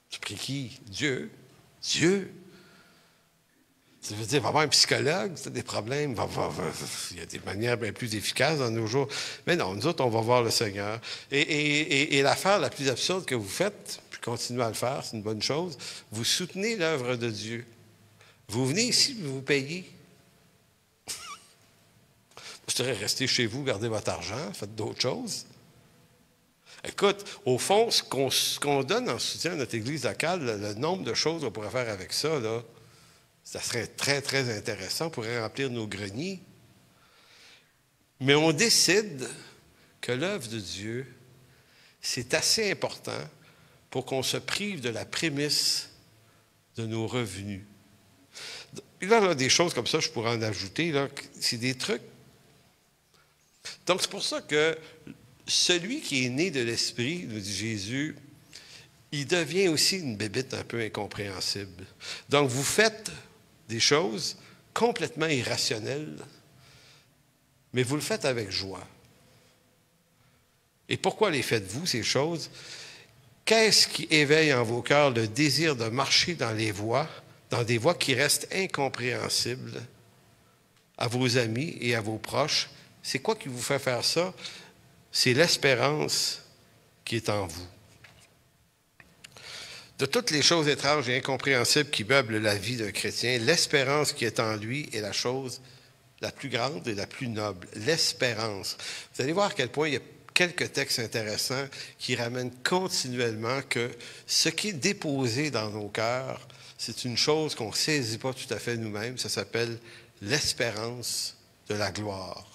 Tu pries qui? Dieu. Dieu. Ça veut dire, va voir un psychologue, tu as des problèmes. Il y a des manières bien plus efficaces dans nos jours. Mais non, nous autres, on va voir le Seigneur. Et l'affaire la plus absurde que vous faites, puis continuez à le faire, c'est une bonne chose, vous soutenez l'œuvre de Dieu. Vous venez ici, vous payez. Vous devriez rester chez vous, garder votre argent, faites d'autres choses. Écoute, au fond, ce qu'on donne en soutien à notre Église locale, le nombre de choses qu'on pourrait faire avec ça, là, ça serait très, très intéressant. On pourrait remplir nos greniers. Mais on décide que l'œuvre de Dieu, c'est assez important pour qu'on se prive de la prémisse de nos revenus. Et là, des choses comme ça, je pourrais en ajouter, là, c'est des trucs. Donc, c'est pour ça que celui qui est né de l'Esprit, nous dit Jésus, il devient aussi une bébite un peu incompréhensible. Donc, vous faites des choses complètement irrationnelles, mais vous le faites avec joie. Et pourquoi les faites-vous, ces choses? Qu'est-ce qui éveille en vos cœurs le désir de marcher dans des voies qui restent incompréhensibles à vos amis et à vos proches, C'est quoi qui vous fait faire ça? C'est l'espérance qui est en vous. De toutes les choses étranges et incompréhensibles qui meublent la vie d'un chrétien, l'espérance qui est en lui est la chose la plus grande et la plus noble. L'espérance. Vous allez voir à quel point il y a quelques textes intéressants qui ramènent continuellement que ce qui est déposé dans nos cœurs, c'est une chose qu'on ne saisit pas tout à fait nous-mêmes. Ça s'appelle l'espérance de la gloire.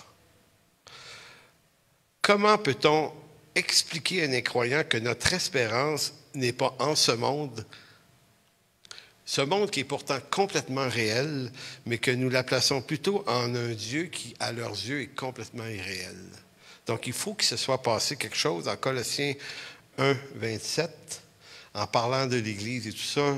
Comment peut-on expliquer à un incroyant que notre espérance n'est pas en ce monde qui est pourtant complètement réel, mais que nous la plaçons plutôt en un Dieu qui, à leurs yeux, est complètement irréel. Donc, il faut qu'il se soit passé quelque chose. En Colossiens 1, 27, en parlant de l'Église et tout ça,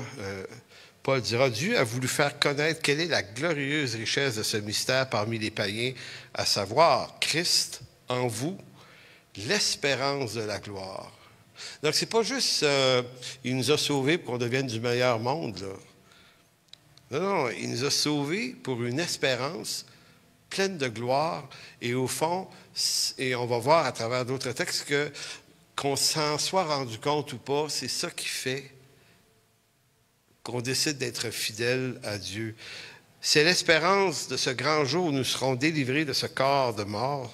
Paul dira, « Dieu a voulu faire connaître quelle est la glorieuse richesse de ce mystère parmi les païens, à savoir Christ en vous, l'espérance de la gloire. » Donc, c'est pas juste il nous a sauvés pour qu'on devienne du meilleur monde, là. Non, il nous a sauvés pour une espérance pleine de gloire. Et au fond, et on va voir à travers d'autres textes qu'on s'en soit rendu compte ou pas, c'est ça qui fait qu'on décide d'être fidèle à Dieu. C'est l'espérance de ce grand jour où nous serons délivrés de ce corps de mort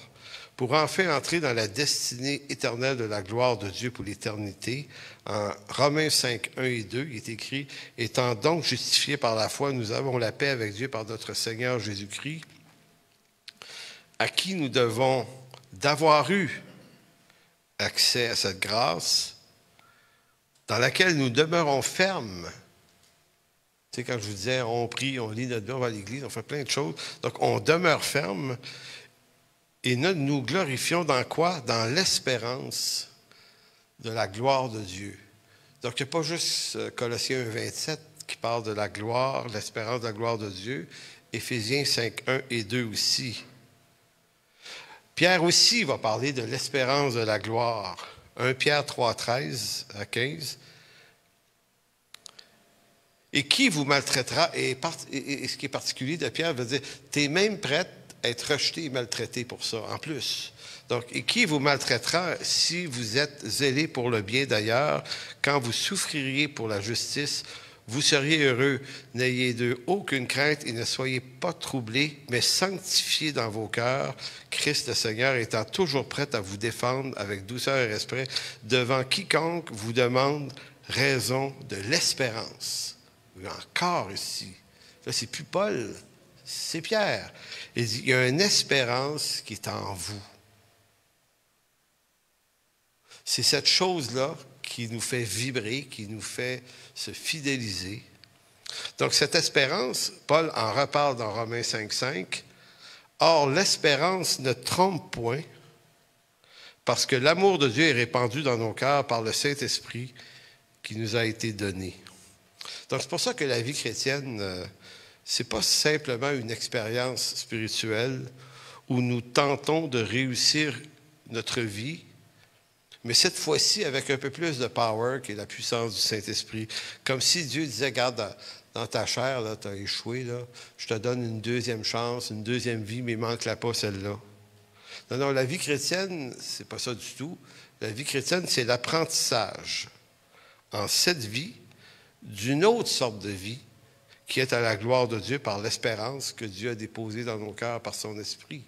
pour enfin entrer dans la destinée éternelle de la gloire de Dieu pour l'éternité. En Romains 5, 1 et 2, il est écrit, « Étant donc justifiés par la foi, nous avons la paix avec Dieu par notre Seigneur Jésus-Christ, à qui nous devons d'avoir eu accès à cette grâce, dans laquelle nous demeurons fermes. » Tu sais, quand je vous disais, on prie, on lit notre Bible, on va à l'église, on fait plein de choses. Donc, on demeure ferme. Et nous glorifions dans quoi? Dans l'espérance de la gloire de Dieu. Donc, il n'y a pas juste Colossiens 1, 27 qui parle de la gloire, l'espérance de la gloire de Dieu. Éphésiens 5, 1 et 2 aussi. Pierre aussi va parler de l'espérance de la gloire. 1 Pierre 3, 13 à 15. Et qui vous maltraitera, et ce qui est particulier de Pierre veut dire, tu es même prête à être rejeté et maltraité pour ça, en plus. Donc, et qui vous maltraitera si vous êtes zélé pour le bien d'ailleurs, quand vous souffririez pour la justice, vous seriez heureux. N'ayez d'eux aucune crainte et ne soyez pas troublés, mais sanctifiés dans vos cœurs, Christ le Seigneur étant toujours prêt à vous défendre avec douceur et respect devant quiconque vous demande raison de l'espérance. Encore ici. Là, c'est plus Paul, c'est Pierre. Il dit, il y a une espérance qui est en vous. C'est cette chose-là qui nous fait vibrer, qui nous fait se fidéliser. Donc, cette espérance, Paul en reparle dans Romains 5, 5. Or, l'espérance ne trompe point, parce que l'amour de Dieu est répandu dans nos cœurs par le Saint-Esprit qui nous a été donné. Donc, c'est pour ça que la vie chrétienne, ce n'est pas simplement une expérience spirituelle où nous tentons de réussir notre vie, mais cette fois-ci avec un peu plus de power qui est la puissance du Saint-Esprit. Comme si Dieu disait, regarde, dans ta chair, tu as échoué, là, je te donne une deuxième chance, une deuxième vie, mais manque-la pas celle-là. Non, la vie chrétienne, c'est pas ça du tout. La vie chrétienne, c'est l'apprentissage en cette vie d'une autre sorte de vie qui est à la gloire de Dieu par l'espérance que Dieu a déposée dans nos cœurs par son esprit.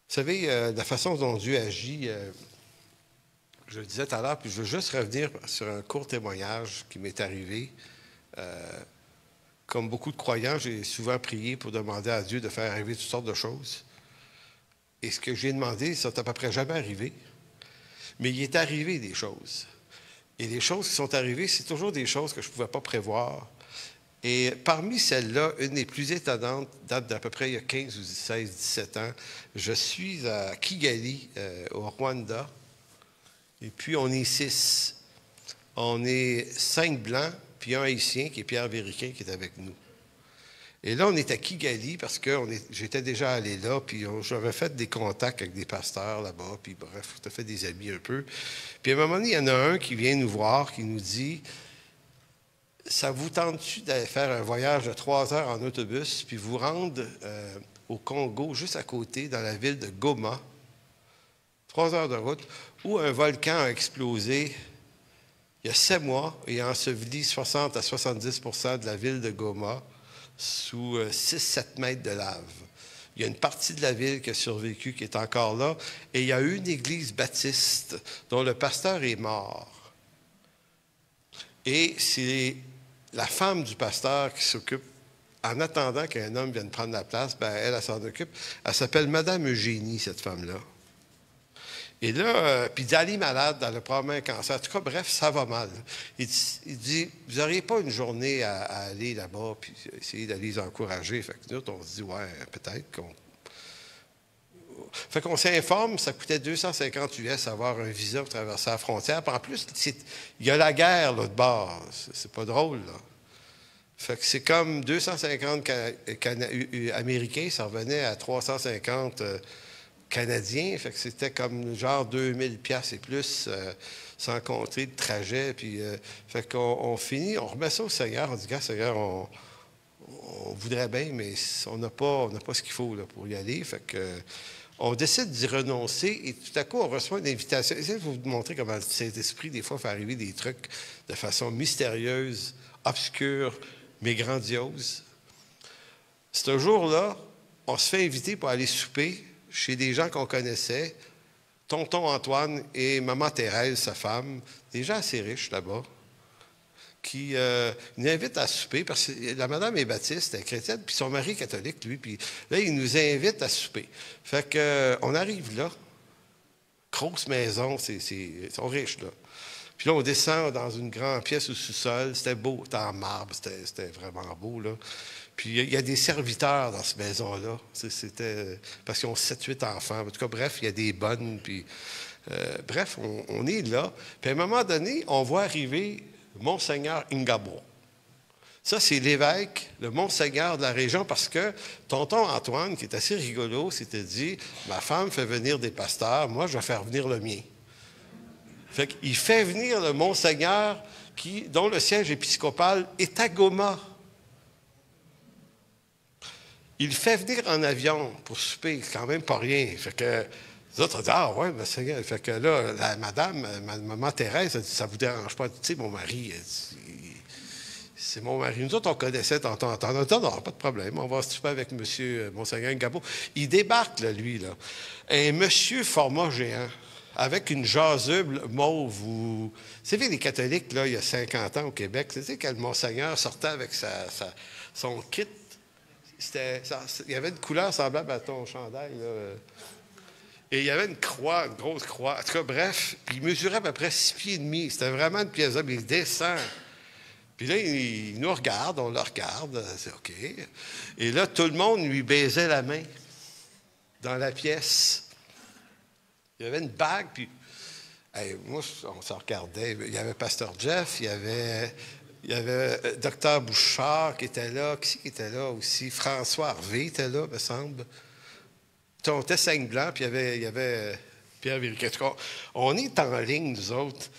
Vous savez, la façon dont Dieu agit, je le disais tout à l'heure, puis je veux juste revenir sur un court témoignage qui m'est arrivé. Comme beaucoup de croyants, j'ai souvent prié pour demander à Dieu de faire arriver toutes sortes de choses. Et ce que j'ai demandé, ça n'est à peu près jamais arrivé. Mais il est arrivé des choses. Et les choses qui sont arrivées, c'est toujours des choses que je ne pouvais pas prévoir. Et parmi celles-là, une des plus étonnantes date d'à peu près il y a 15 ou 16, 17 ans. Je suis à Kigali, au Rwanda. Et puis, on est 6. On est 5 Blancs, puis un Haïtien qui est Pierre Véricain qui est avec nous. Et là, on est à Kigali parce que j'étais déjà allé là, puis j'avais fait des contacts avec des pasteurs là-bas, puis bref, on a fait des amis un peu. Puis à un moment donné, il y en a un qui vient nous voir, qui nous dit, ça vous tente-tu d'aller faire un voyage de 3 heures en autobus, puis vous rendre au Congo, juste à côté, dans la ville de Goma, 3 heures de route, où un volcan a explosé il y a 7 mois et a enseveli 60 à 70 de la ville de Goma sous 6-7 mètres de lave. Il y a une partie de la ville qui a survécu, qui est encore là, et il y a une église baptiste dont le pasteur est mort. Et c'est la femme du pasteur qui s'occupe, en attendant qu'un homme vienne prendre la place, ben elle s'en occupe. Elle s'appelle Madame Eugénie, cette femme-là. Et là, puis elle est malade, elle a probablement un cancer. En tout cas, bref, ça va mal. Il dit, vous n'auriez pas une journée à aller là-bas puis essayer d'aller les encourager. Fait que nous, on se dit, ouais, peut-être qu'on... Fait qu'on s'informe, ça coûtait 250 US avoir un visa pour traverser la frontière. Puis en plus, il y a la guerre, là, de bord. C'est pas drôle, là. Fait que c'est comme 250 Américains, ça revenait à 350 Canadiens. Fait que c'était comme genre 2000 piastres et plus, sans compter le trajet. Puis, fait qu'on finit, on remet ça au Seigneur. On dit, gars, Seigneur, on voudrait bien, mais on n'a pas ce qu'il faut là, pour y aller. Fait que... on décide d'y renoncer et tout à coup, on reçoit une invitation. J'essaie de vous montrer comment le Saint-Esprit, des fois, fait arriver des trucs de façon mystérieuse, obscure, mais grandiose. Ce jour-là, on se fait inviter pour aller souper chez des gens qu'on connaissait, tonton Antoine et maman Thérèse, sa femme, des gens assez riches là-bas, qui nous invitent à souper, parce que la madame est baptiste, elle est chrétienne, puis son mari est catholique, lui, puis là, il nous invite à souper. Fait que, on arrive là, grosse maison, ils sont riches, là. Puis là, on descend dans une grande pièce au sous-sol, c'était beau, c'était en marbre, c'était vraiment beau, là. Puis il y a des serviteurs dans cette maison-là, c'était, parce qu'ils ont 7-8 enfants, en tout cas, bref, il y a des bonnes, puis bref, on est là. Puis à un moment donné, on voit arriver Monseigneur Ingabo. Ça, c'est l'évêque, le Monseigneur de la région, parce que tonton Antoine, qui est assez rigolo, s'était dit, ma femme fait venir des pasteurs, moi, je vais faire venir le mien. Fait qu'il fait venir le Monseigneur dont le siège épiscopal est à Goma. Il fait venir en avion pour souper, c'est quand même pas rien. Fait que les autres ont dit, ah ouais, Seigneur. Fait que là, la madame, maman Thérèse, a dit, ça vous dérange pas? Tu sais, mon mari, elle dit, c'est mon mari. Nous autres, on connaissait tonton Antoine. On a dit, non, pas de problème, on va souper avec monsieur Monseigneur Ngabo. Il débarque, là, lui, là. Un monsieur format géant, avec une jasuble mauve. Vous savez, les catholiques, là, il y a 50 ans au Québec, tu sais, quand le Monseigneur sortait avec son kit, il y avait une couleur semblable à ton chandail, là. Et il y avait une croix, une grosse croix. En tout cas, bref, puis il mesurait à peu près 6 pieds et demi. C'était vraiment une pièce d'homme. Il descend. Puis là, il nous regarde, on le regarde. C'est OK. Et là, tout le monde lui baisait la main dans la pièce. Il y avait une bague, puis moi, on s'en regardait. Il y avait Pasteur Jeff, il y avait Dr Bouchard qui était là. Qui était là aussi? François Harvey était là, me semble. On était 5 blancs, puis il y avait Pierre Vériquet. On est en ligne, nous autres.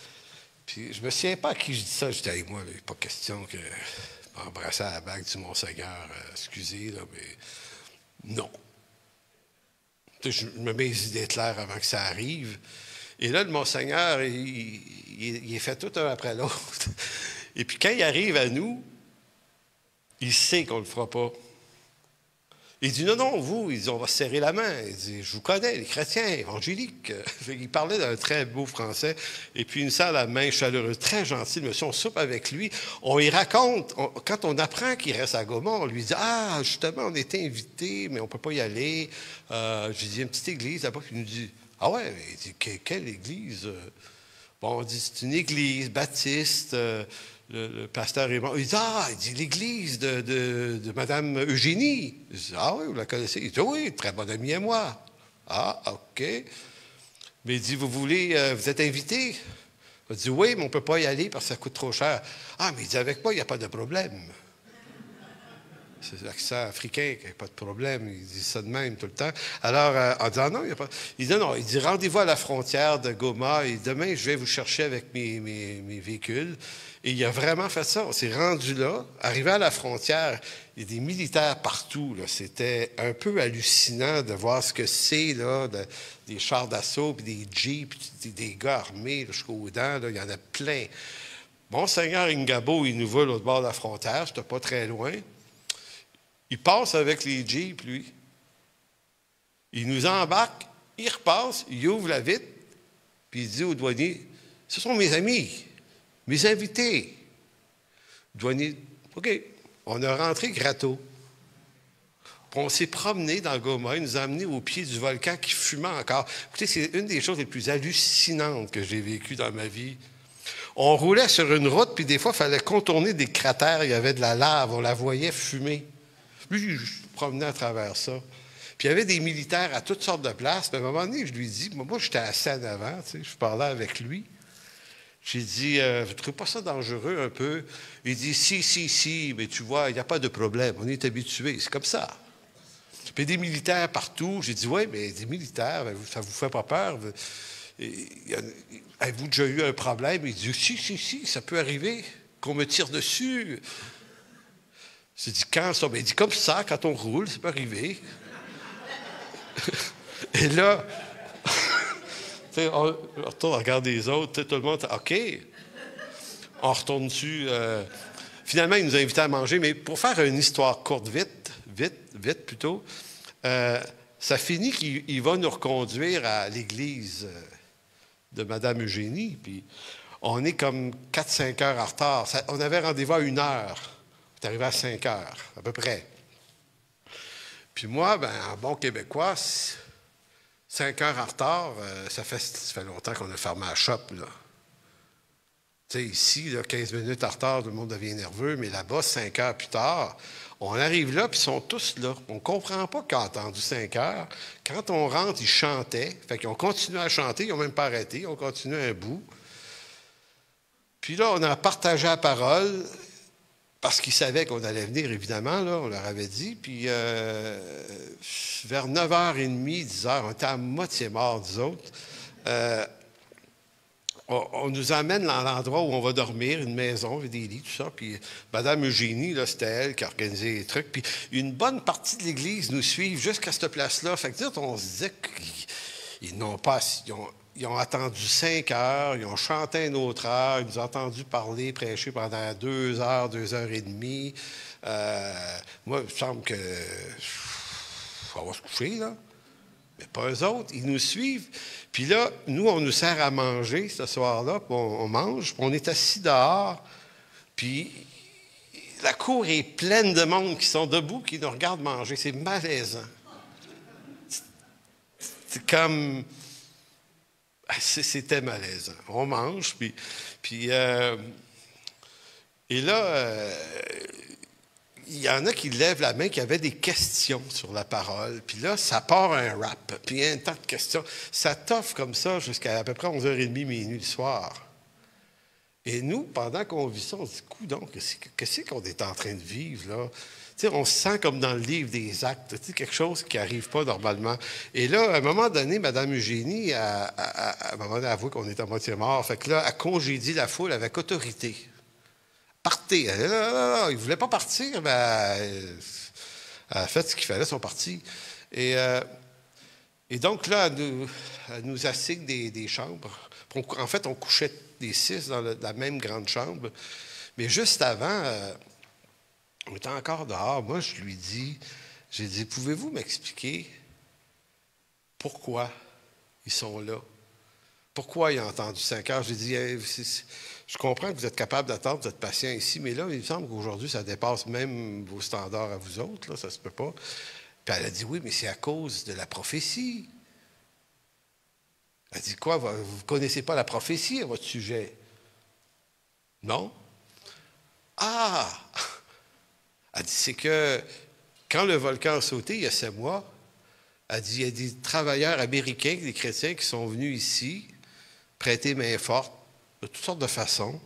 Puis je me souviens pas à qui je dis ça. Je dis, hey, moi, il n'est pas question que je m'embrasse à la bague du Monseigneur. Excusez, là, mais non. Je me mets les idées claires avant que ça arrive. Et là, le Monseigneur, il est fait tout un après l'autre. Et puis quand il arrive à nous, il sait qu'on ne le fera pas. Il dit, non, vous, il dit, on va se serrer la main. Il dit, je vous connais, les chrétiens évangéliques. Il parlait d'un très beau français. Et puis, il nous serre la main chaleureuse, très gentil, le monsieur. On soupe avec lui. On y raconte, quand on apprend qu'il reste à Goma, on lui dit, ah, justement, on était invités, mais on ne peut pas y aller. Je lui dis, une petite église là-bas. Puis il nous dit, ah ouais, mais il dit, quelle église? Bon, on dit, c'est une église baptiste. Le pasteur est mort. Il dit, l'église de Mme Eugénie. Je dis, ah oui, vous la connaissez? Il dit, oui, très bonne amie à moi. Ah, OK. Mais il dit, vous êtes invité? Il dit, oui, mais on ne peut pas y aller parce que ça coûte trop cher. Ah, mais il dit, avec moi, il n'y a pas de problème. C'est l'accent africain, qu'il n'y a pas de problème. Il dit ça de même tout le temps. Alors, en disant non, il n'y a pas. Il dit non, il dit rendez-vous à la frontière de Goma et demain, je vais vous chercher avec mes véhicules. Et il a vraiment fait ça. On s'est rendu là, arrivé à la frontière, il y a des militaires partout. C'était un peu hallucinant de voir ce que c'est, là, des chars d'assaut, puis des jeeps, puis des gars armés jusqu'aux dents. Là, il y en a plein. Monseigneur Ingabo, il nous va l'autre bord de la frontière, c'était pas très loin. Il passe avec les jeeps, lui. Il nous embarque, il repasse, il ouvre la vitre, puis il dit au douanier, « Ce sont mes amis, mes invités. » Le douanier, « OK. » On a rentré Grato. Puis on s'est promené dans Goma, il nous a amenés au pied du volcan qui fumait encore. Écoutez, c'est une des choses les plus hallucinantes que j'ai vécues dans ma vie. On roulait sur une route, puis des fois, il fallait contourner des cratères, il y avait de la lave, on la voyait fumer. Lui, je promenais à travers ça. Puis il y avait des militaires à toutes sortes de places. Puis à un moment donné, je lui dis, moi j'étais assis en avant, tu sais, je parlais avec lui. J'ai dit, vous ne trouvez pas ça dangereux un peu? Il dit, si, mais tu vois, il n'y a pas de problème, on est habitués, c'est comme ça. Puis des militaires partout. J'ai dit, oui, mais des militaires, ça ne vous fait pas peur? Avez-vous déjà eu un problème? Il dit, si, ça peut arriver, qu'on me tire dessus. J'ai dit, quand ça? Ben, il dit, comme ça, quand on roule, ça peut arriver. Et là, on retourne, on regarde les autres, tout le monde, OK. On retourne dessus. Finalement, il nous a invités à manger, mais pour faire une histoire courte, vite plutôt, ça finit qu'il va nous reconduire à l'église de Mme Eugénie, puis on est comme 4-5 heures en retard. On avait rendez-vous à 1 heure. On est arrivé à 5 heures, à peu près. Puis moi, en bon québécois, 5 heures en retard, ça fait longtemps qu'on a fermé la shop, là. Tu sais, ici, là, 15 minutes en retard, tout le monde devient nerveux, mais là-bas, 5 heures plus tard, on arrive là, puis ils sont tous là. On ne comprend pas qu'ils ont attendu 5 heures. Quand on rentre, ils chantaient. Fait qu'ils ont continué à chanter, ils n'ont même pas arrêté, ils ont continué un bout. Puis là, on a partagé la parole, parce qu'ils savaient qu'on allait venir, évidemment, là, on leur avait dit. Puis vers 9h30, 10h, on était à moitié morts, nous autres. On nous amène dans l'endroit où on va dormir, une maison avec des lits, tout ça. Puis Mme Eugénie, là, c'était elle qui organisait les trucs. Puis une bonne partie de l'Église nous suit jusqu'à cette place-là. Fait que on se disait qu'ils n'ont pas... Ils ont attendu 5 heures, ils ont chanté une autre heure, ils nous ont entendu parler, prêcher pendant 2 heures, 2 heures et demie. Moi, il me semble que... On va se coucher, là. Mais pas eux autres, ils nous suivent. Puis là, nous, on nous sert à manger ce soir-là, puis on mange, puis on est assis dehors, puis la cour est pleine de monde qui sont debout, qui nous regardent manger. C'est malaisant. C'est comme... C'était malaisant. On mange, puis et là, il y en a qui lèvent la main, qui avaient des questions sur la parole. Puis là, ça part un rap. Puis il y a un tas de questions. Ça toffe comme ça jusqu'à peu près 11h30, minuit le soir. Et nous, pendant qu'on vit ça, on se dit, coudonc, qu'est-ce qu'on est en train de vivre, là? Tu sais, on se sent comme dans le livre des actes, tu sais, quelque chose qui n'arrive pas normalement. Et là, à un moment donné, Mme Eugénie, à un moment donné, avoue qu'on est à moitié mort. Fait que là, elle congédie la foule avec autorité. Partez. Ils ne voulaient pas partir, mais elle a fait ce qu'il fallait, ils sont partis. Et donc là, elle nous assigne des chambres. En fait, on couchait les 6 dans la même grande chambre. Mais juste avant, on était encore dehors. Moi, j'ai dit, pouvez-vous m'expliquer pourquoi ils sont là? Pourquoi ils ont attendu 5 heures? J'ai dit, je comprends que vous êtes capable d'attendre, vous êtes patient ici, mais là, il me semble qu'aujourd'hui, ça dépasse même vos standards à vous autres, là, ça se peut pas. Puis elle a dit, oui, mais c'est à cause de la prophétie. Elle dit, quoi, vous ne connaissez pas la prophétie à votre sujet? Non? Ah! Elle dit, c'est que quand le volcan a sauté, il y a 7 mois, elle dit, il y a des travailleurs américains, des chrétiens qui sont venus ici prêter main forte de toutes sortes de façons.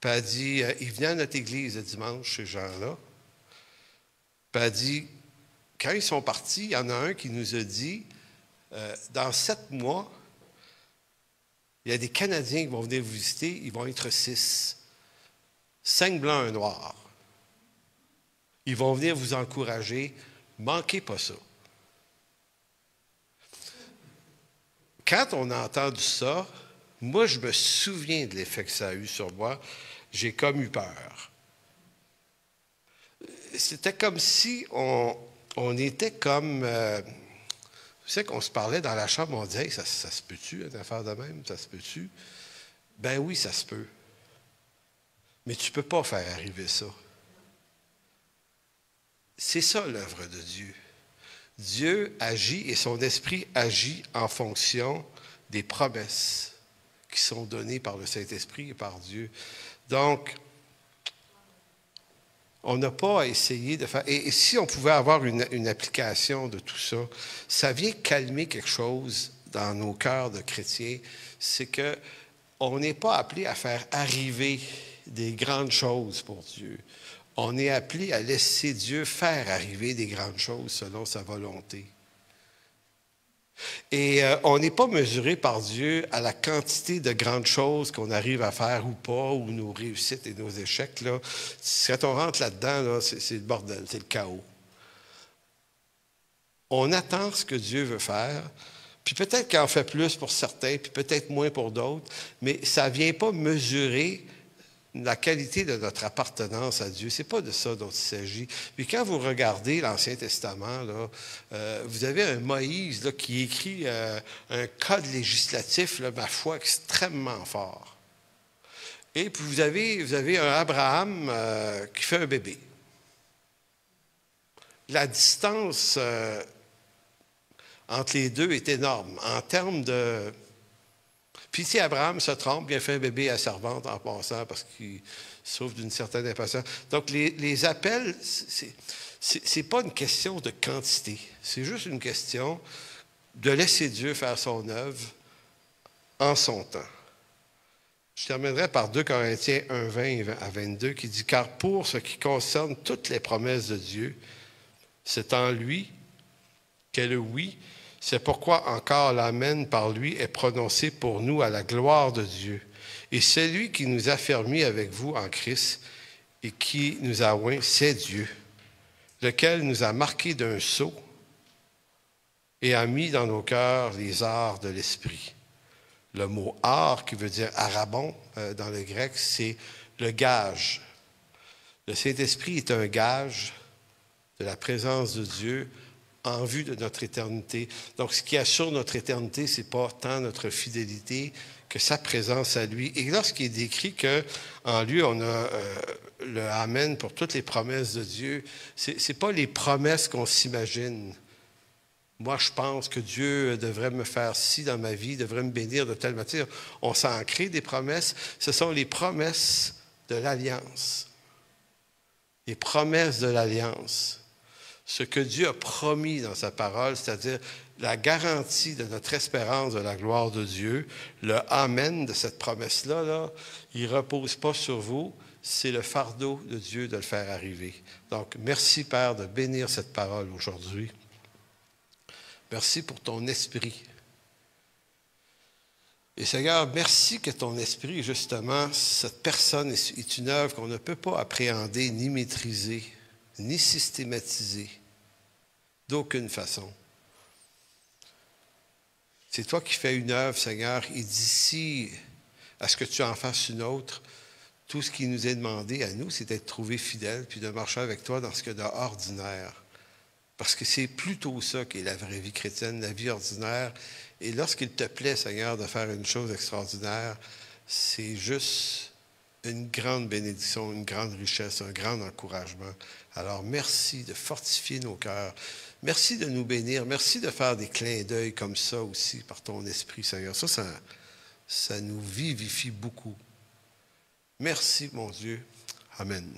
Puis elle dit, ils venaient à notre église le dimanche, ces gens-là, Puis elle dit, quand ils sont partis, il y en a un qui nous a dit, dans 7 mois, il y a des Canadiens qui vont venir vous visiter, ils vont être 6. 5 blancs, un noir. Ils vont venir vous encourager. Manquez pas ça. Quand on a entendu ça, moi, je me souviens de l'effet que ça a eu sur moi. J'ai comme eu peur. C'était comme si on était comme... vous savez qu'on se parlait dans la chambre, on disait hey, « ça se peut-tu, une affaire de même? Ça se peut-tu? » Ben oui, ça se peut. Mais tu ne peux pas faire arriver ça. C'est ça l'œuvre de Dieu. Dieu agit et son esprit agit en fonction des promesses qui sont données par le Saint-Esprit et par Dieu. Donc, on n'a pas à essayer de faire... Et si on pouvait avoir une application de tout ça, ça vient calmer quelque chose dans nos cœurs de chrétiens, c'est qu'on n'est pas appelé à faire arriver des grandes choses pour Dieu. On est appelé à laisser Dieu faire arriver des grandes choses selon sa volonté. Et on n'est pas mesuré par Dieu à la quantité de grandes choses qu'on arrive à faire ou pas, ou nos réussites et nos échecs. Là. Quand on rentre là-dedans, là, c'est le bordel, c'est le chaos. On attend ce que Dieu veut faire, puis peut-être qu'il en fait plus pour certains, puis peut-être moins pour d'autres, mais ça ne vient pas mesurer la qualité de notre appartenance à Dieu. Ce n'est pas de ça dont il s'agit. Puis quand vous regardez l'Ancien Testament, là, vous avez un Moïse là, qui écrit un code législatif, là, ma foi, extrêmement fort. Et puis vous avez un Abraham qui fait un bébé. La distance entre les deux est énorme en termes de... Puis si Abraham se trompe, il fait un bébé à servante en passant parce qu'il souffre d'une certaine impatience. Donc les appels, c'est pas une question de quantité. C'est juste une question de laisser Dieu faire son œuvre en son temps. Je terminerai par 2 Corinthiens 1, 20 à 22 qui dit « Car pour ce qui concerne toutes les promesses de Dieu, c'est en lui qu'est le oui. C'est pourquoi encore l'Amen par lui est prononcé pour nous à la gloire de Dieu. Et celui qui nous a fermis avec vous en Christ et qui nous a oints, c'est Dieu, lequel nous a marqués d'un sceau et a mis dans nos cœurs les arts de l'esprit. » Le mot « art » qui veut dire « arabon » dans le grec, c'est le gage. Le Saint-Esprit est un gage de la présence de Dieu en vue de notre éternité. Donc, ce qui assure notre éternité, ce n'est pas tant notre fidélité que sa présence à lui. Et lorsqu'il est décrit qu'en lui, on a le « Amen » pour toutes les promesses de Dieu, ce n'est pas les promesses qu'on s'imagine. Moi, je pense que Dieu devrait me faire ci dans ma vie, devrait me bénir de telle matière. On s'en crée des promesses. Ce sont les promesses de l'Alliance. Les promesses de l'Alliance. Ce que Dieu a promis dans sa parole, c'est-à-dire la garantie de notre espérance de la gloire de Dieu, le « Amen » de cette promesse-là, là, il ne repose pas sur vous, c'est le fardeau de Dieu de le faire arriver. Donc, merci Père de bénir cette parole aujourd'hui. Merci pour ton esprit. Et Seigneur, merci que ton esprit, justement, cette personne est une œuvre qu'on ne peut pas appréhender, ni maîtriser, ni systématiser, d'aucune façon. C'est toi qui fais une œuvre, Seigneur, et d'ici à ce que tu en fasses une autre, tout ce qui nous est demandé à nous, c'est d'être trouvés fidèles, puis de marcher avec toi dans ce qu'il y a d'ordinaire. Parce que c'est plutôt ça qui est la vraie vie chrétienne, la vie ordinaire. Et lorsqu'il te plaît, Seigneur, de faire une chose extraordinaire, c'est juste une grande bénédiction, une grande richesse, un grand encouragement. Alors, merci de fortifier nos cœurs. Merci de nous bénir. Merci de faire des clins d'œil comme ça aussi par ton esprit, Seigneur. Ça nous vivifie beaucoup. Merci, mon Dieu. Amen.